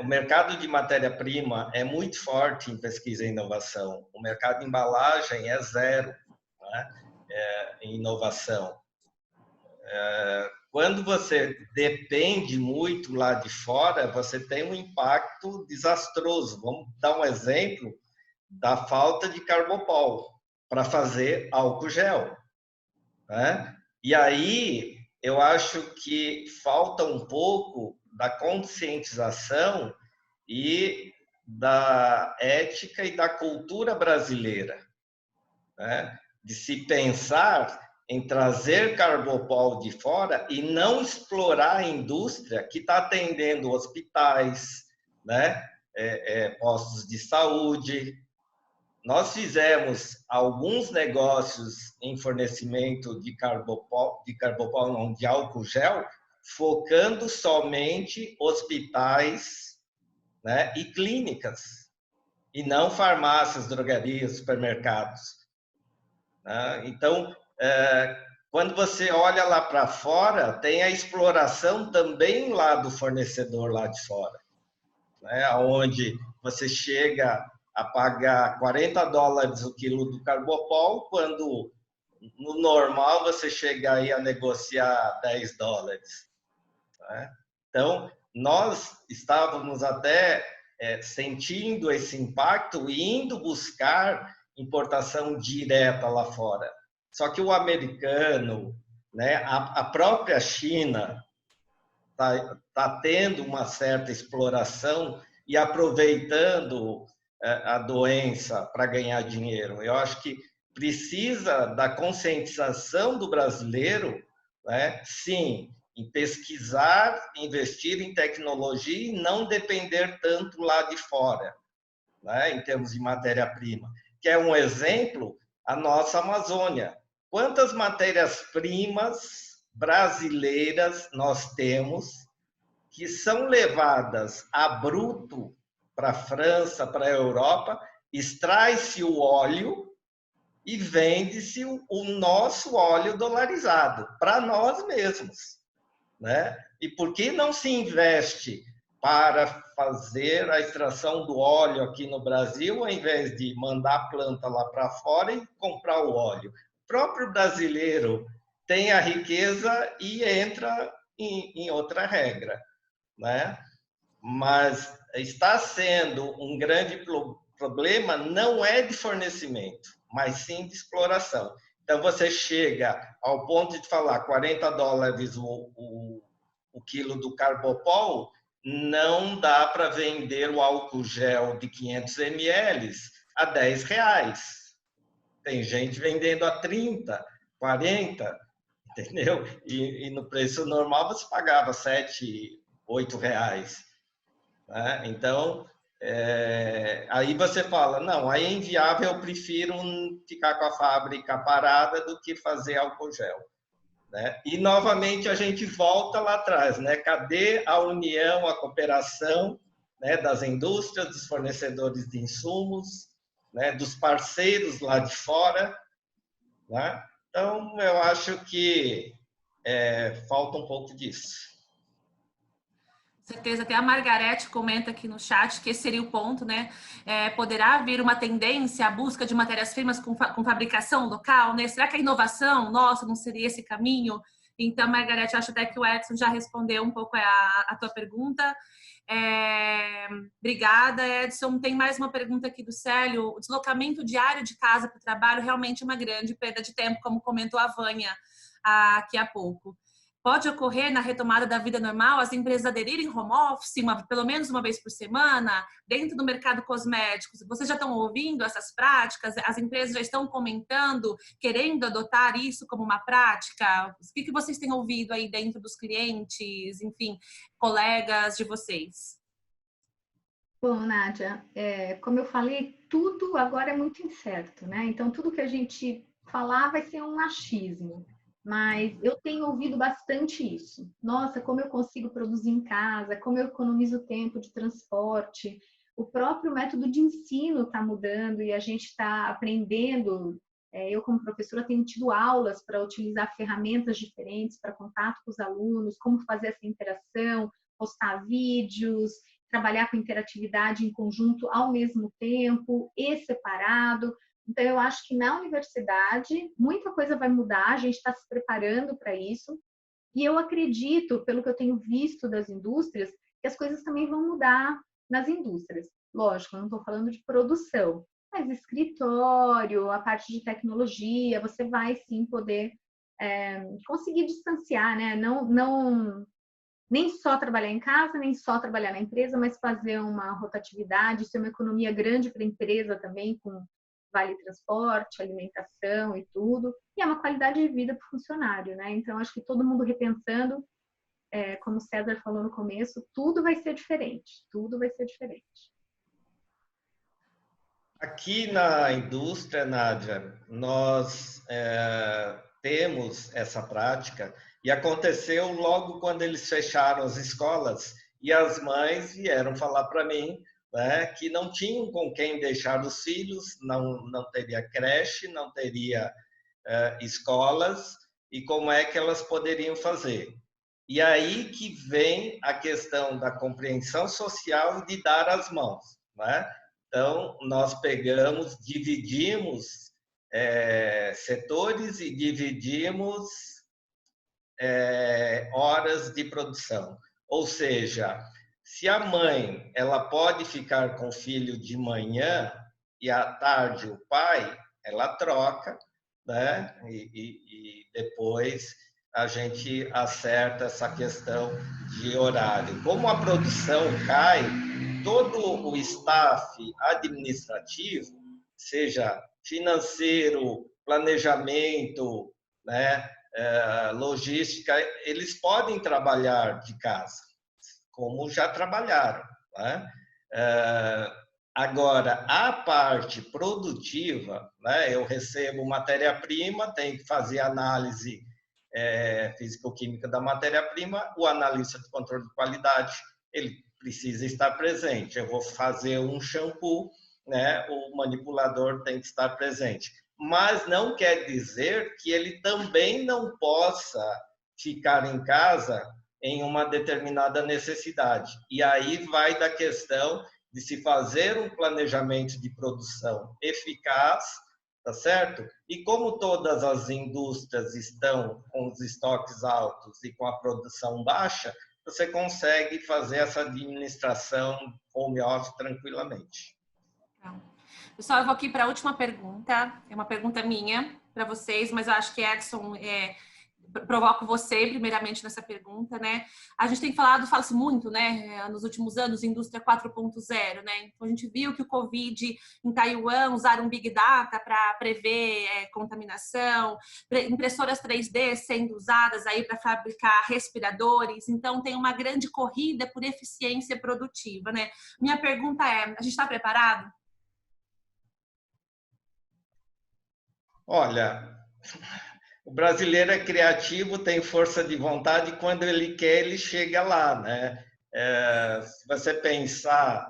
O mercado de matéria-prima é muito forte em pesquisa e inovação. O mercado de embalagem é zero, né? Em inovação. Quando você depende muito lá de fora, você tem um impacto desastroso. Vamos dar um exemplo da falta de carbopol para fazer álcool gel, né? E aí eu acho que falta um pouco da conscientização e da ética e da cultura brasileira, né? De se pensar em trazer carbopol de fora e não explorar a indústria que está atendendo hospitais, né? Postos de saúde. Nós fizemos alguns negócios em fornecimento de carbopol não, de álcool gel, focando somente hospitais, né, e clínicas, e não farmácias, drogarias, supermercados, né? Então, quando você olha lá para fora, tem a exploração também lá do fornecedor lá de fora, né, onde você chega a pagar $40 o quilo do carbopol, quando no normal você chega aí a negociar $10. Né? Então, nós estávamos até sentindo esse impacto e indo buscar importação direta lá fora. Só que o americano, né, a própria China está tendo uma certa exploração e aproveitando a doença para ganhar dinheiro. Eu acho que precisa da conscientização do brasileiro, né? Sim, em pesquisar, investir em tecnologia e não depender tanto lá de fora, né? Em termos de matéria-prima. Que é um exemplo, a nossa Amazônia. Quantas matérias-primas brasileiras nós temos que são levadas a bruto para a França, para a Europa, extrai-se o óleo e vende-se o nosso óleo dolarizado para nós mesmos, né? E por que não se investe para fazer a extração do óleo aqui no Brasil, ao invés de mandar a planta lá para fora e comprar o óleo? O próprio brasileiro tem a riqueza e entra em outra regra, né? Mas está sendo um grande problema, não é de fornecimento, mas sim de exploração. Então, você chega ao ponto de falar $40 o quilo do carbopol, não dá para vender o álcool gel de 500 ml a R$10. Tem gente vendendo a 30, 40. entendeu? E no preço normal você pagava R$7, R$8, né? Então, aí você fala, não, aí é inviável, eu prefiro ficar com a fábrica parada do que fazer álcool gel. Né? E, novamente, a gente volta lá atrás, né? Cadê a união, a cooperação, né, das indústrias, dos fornecedores de insumos, né, dos parceiros lá de fora, né? Então, eu acho que falta um pouco disso. Com certeza, até a Margarete comenta aqui no chat que esse seria o ponto, né? Poderá vir uma tendência à busca de matérias-primas com fabricação local, né? Será que a inovação, nossa, não seria esse caminho? Então, Margarete, acho até que o Edson já respondeu um pouco a tua pergunta. Obrigada, Edson. Tem mais uma pergunta aqui do Célio. O deslocamento diário de casa para o trabalho realmente é uma grande perda de tempo, como comentou a Vânia aqui há pouco. Pode ocorrer na retomada da vida normal as empresas aderirem home office pelo menos uma vez por semana dentro do mercado cosmético? Vocês já estão ouvindo essas práticas? As empresas já estão comentando, querendo adotar isso como uma prática? O que vocês têm ouvido aí dentro dos clientes, enfim, colegas de vocês? Bom, Nádia, como eu falei, tudo agora é muito incerto, né? Então, tudo que a gente falar vai ser um achismo. Mas eu tenho ouvido bastante isso. Nossa, como eu consigo produzir em casa, como eu economizo tempo de transporte. O próprio método de ensino está mudando e a gente está aprendendo. Eu, como professora, tenho tido aulas para utilizar ferramentas diferentes para contato com os alunos, como fazer essa interação, postar vídeos, trabalhar com interatividade em conjunto ao mesmo tempo e separado. Então, eu acho que na universidade muita coisa vai mudar, a gente está se preparando para isso. E eu acredito, pelo que eu tenho visto das indústrias, que as coisas também vão mudar nas indústrias. Lógico, eu não estou falando de produção, mas escritório, a parte de tecnologia, você vai sim poder conseguir distanciar, né? Nem só trabalhar em casa, nem só trabalhar na empresa, mas fazer uma rotatividade, isso é uma economia grande para a empresa também, com vale transporte, alimentação e tudo, e é uma qualidade de vida para o funcionário, né? Então, acho que todo mundo repensando, como o César falou no começo, tudo vai ser diferente, tudo vai ser diferente. Aqui na indústria, Nádia, nós temos essa prática e aconteceu logo quando eles fecharam as escolas e as mães vieram falar para mim, né, que não tinham com quem deixar os filhos, não teria creche, não teria escolas, e como é que elas poderiam fazer. E aí que vem a questão da compreensão social e de dar as mãos, né? Então, nós pegamos, dividimos setores e dividimos horas de produção. Ou seja, se a mãe ela pode ficar com o filho de manhã e à tarde o pai, ela troca, né? E depois a gente acerta essa questão de horário. Como a produção cai, todo o staff administrativo, seja financeiro, planejamento, né, logística, eles podem trabalhar de casa, como já trabalharam, né? Agora, a parte produtiva, né, eu recebo matéria-prima, tenho que fazer análise físico-química da matéria-prima, o analista de controle de qualidade, ele precisa estar presente. Eu vou fazer um shampoo, né, o manipulador tem que estar presente. Mas não quer dizer que ele também não possa ficar em casa em uma determinada necessidade. E aí vai da questão de se fazer um planejamento de produção eficaz, tá certo? E como todas as indústrias estão com os estoques altos e com a produção baixa, você consegue fazer essa administração home office tranquilamente. Pessoal, eu vou aqui para a última pergunta. É uma pergunta minha para vocês, mas eu acho que Edson provoco você primeiramente nessa pergunta, né? A gente tem fala-se muito, né, nos últimos anos, indústria 4.0, né? Então a gente viu que o Covid em Taiwan usaram Big Data para prever contaminação, impressoras 3D sendo usadas aí para fabricar respiradores. Então tem uma grande corrida por eficiência produtiva, né? Minha pergunta é: a gente está preparado? Olha, o brasileiro é criativo, tem força de vontade, e quando ele quer, ele chega lá, né? Se você pensar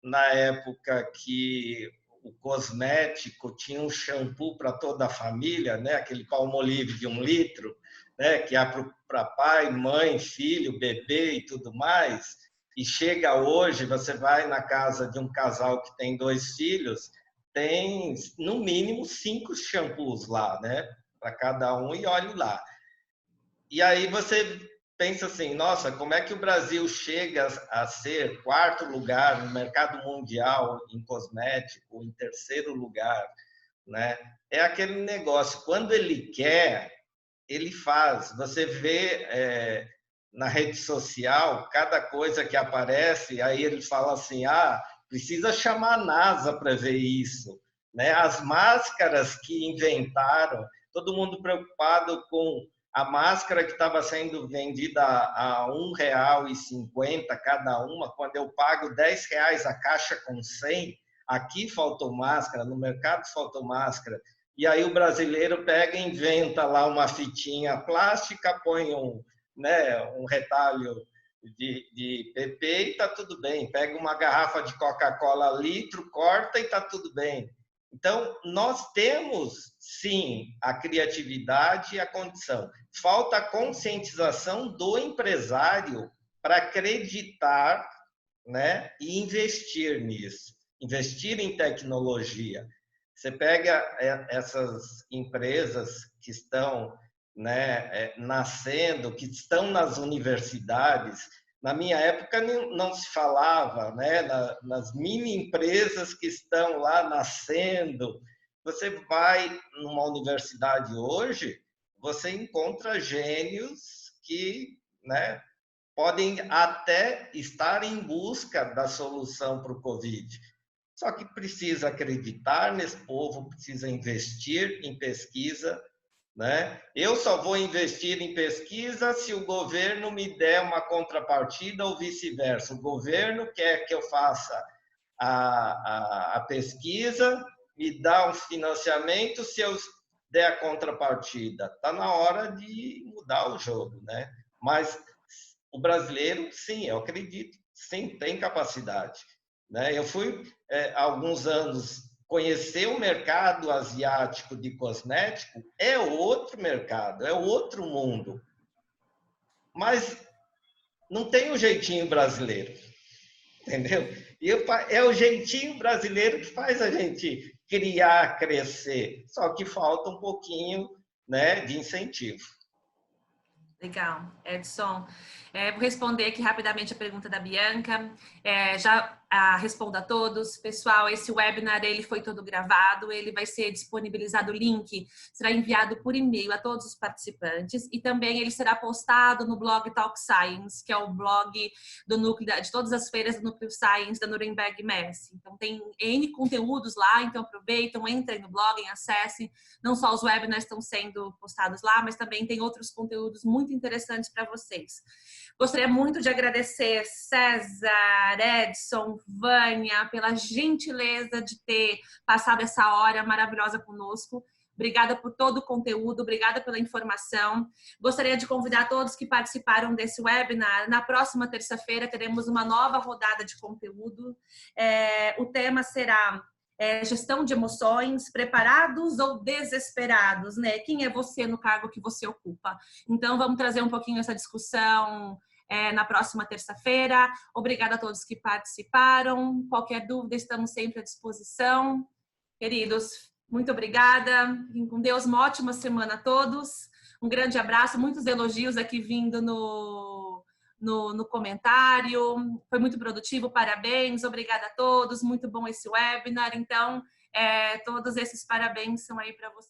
na época que o cosmético tinha um shampoo para toda a família, né? Aquele Palmolive de 1 litro, né? Que há para pai, mãe, filho, bebê e tudo mais, e chega hoje, você vai na casa de um casal que tem 2 filhos, tem no mínimo 5 shampoos lá, né? Para cada um, e olhe lá. E aí você pensa assim, nossa, como é que o Brasil chega a ser 4º lugar no mercado mundial em cosmético, em 3º lugar, né? É aquele negócio, quando ele quer, ele faz. Você vê na rede social, cada coisa que aparece, aí ele fala assim, precisa chamar a NASA para ver isso, né? As máscaras que inventaram, todo mundo preocupado com a máscara que estava sendo vendida a R$1,50 cada uma, quando eu pago R$10 a caixa com 100, aqui faltou máscara, no mercado faltou máscara, e aí o brasileiro pega e inventa lá uma fitinha plástica, põe um retalho de PP e está tudo bem, pega uma garrafa de Coca-Cola litro, corta e está tudo bem. Então, nós temos, sim, a criatividade e a condição. Falta a conscientização do empresário para acreditar, né, e investir nisso, investir em tecnologia. Você pega essas empresas que estão, né, nascendo, que estão nas universidades. Na minha época não se falava, né, nas mini empresas que estão lá nascendo. Você vai numa universidade hoje, você encontra gênios que, né, podem até estar em busca da solução para o Covid. Só que precisa acreditar nesse povo, precisa investir em pesquisa, né? Eu só vou investir em pesquisa se o governo me der uma contrapartida ou vice-versa. O governo quer que eu faça a pesquisa, me dá um financiamento se eu der a contrapartida. Está na hora de mudar o jogo, né? Mas o brasileiro, sim, eu acredito, sim, tem capacidade, né? Eu fui, há alguns anos, conhecer o mercado asiático de cosmético, é outro mercado, é outro mundo. Mas não tem o jeitinho brasileiro, entendeu? E é o jeitinho brasileiro que faz a gente criar, crescer. Só que falta um pouquinho, né, de incentivo. Legal, Edson. Vou responder aqui rapidamente a pergunta da Bianca. Respondo a todos. Pessoal, esse webinar ele foi todo gravado, ele vai ser disponibilizado, o link será enviado por e-mail a todos os participantes e também ele será postado no blog Talk Science, que é o blog do núcleo de todas as feiras do Núcleo Science da Nuremberg Messe. Então tem N conteúdos lá, então aproveitam, entrem no blog, acessem. Não só os webinars estão sendo postados lá, mas também tem outros conteúdos muito interessantes para vocês. Gostaria muito de agradecer César, Edson, Vânia, pela gentileza de ter passado essa hora maravilhosa conosco. Obrigada por todo o conteúdo, obrigada pela informação. Gostaria de convidar todos que participaram desse webinar. Na próxima terça-feira teremos uma nova rodada de conteúdo. O tema será gestão de emoções, preparados ou desesperados, né? Quem é você no cargo que você ocupa? Então, vamos trazer um pouquinho essa discussão na próxima terça-feira. Obrigada a todos que participaram. Qualquer dúvida, estamos sempre à disposição. Queridos, muito obrigada. Fiquem com Deus, uma ótima semana a todos. Um grande abraço, muitos elogios aqui vindo no comentário. Foi muito produtivo, parabéns. Obrigada a todos, muito bom esse webinar. Então, todos esses parabéns são aí para vocês.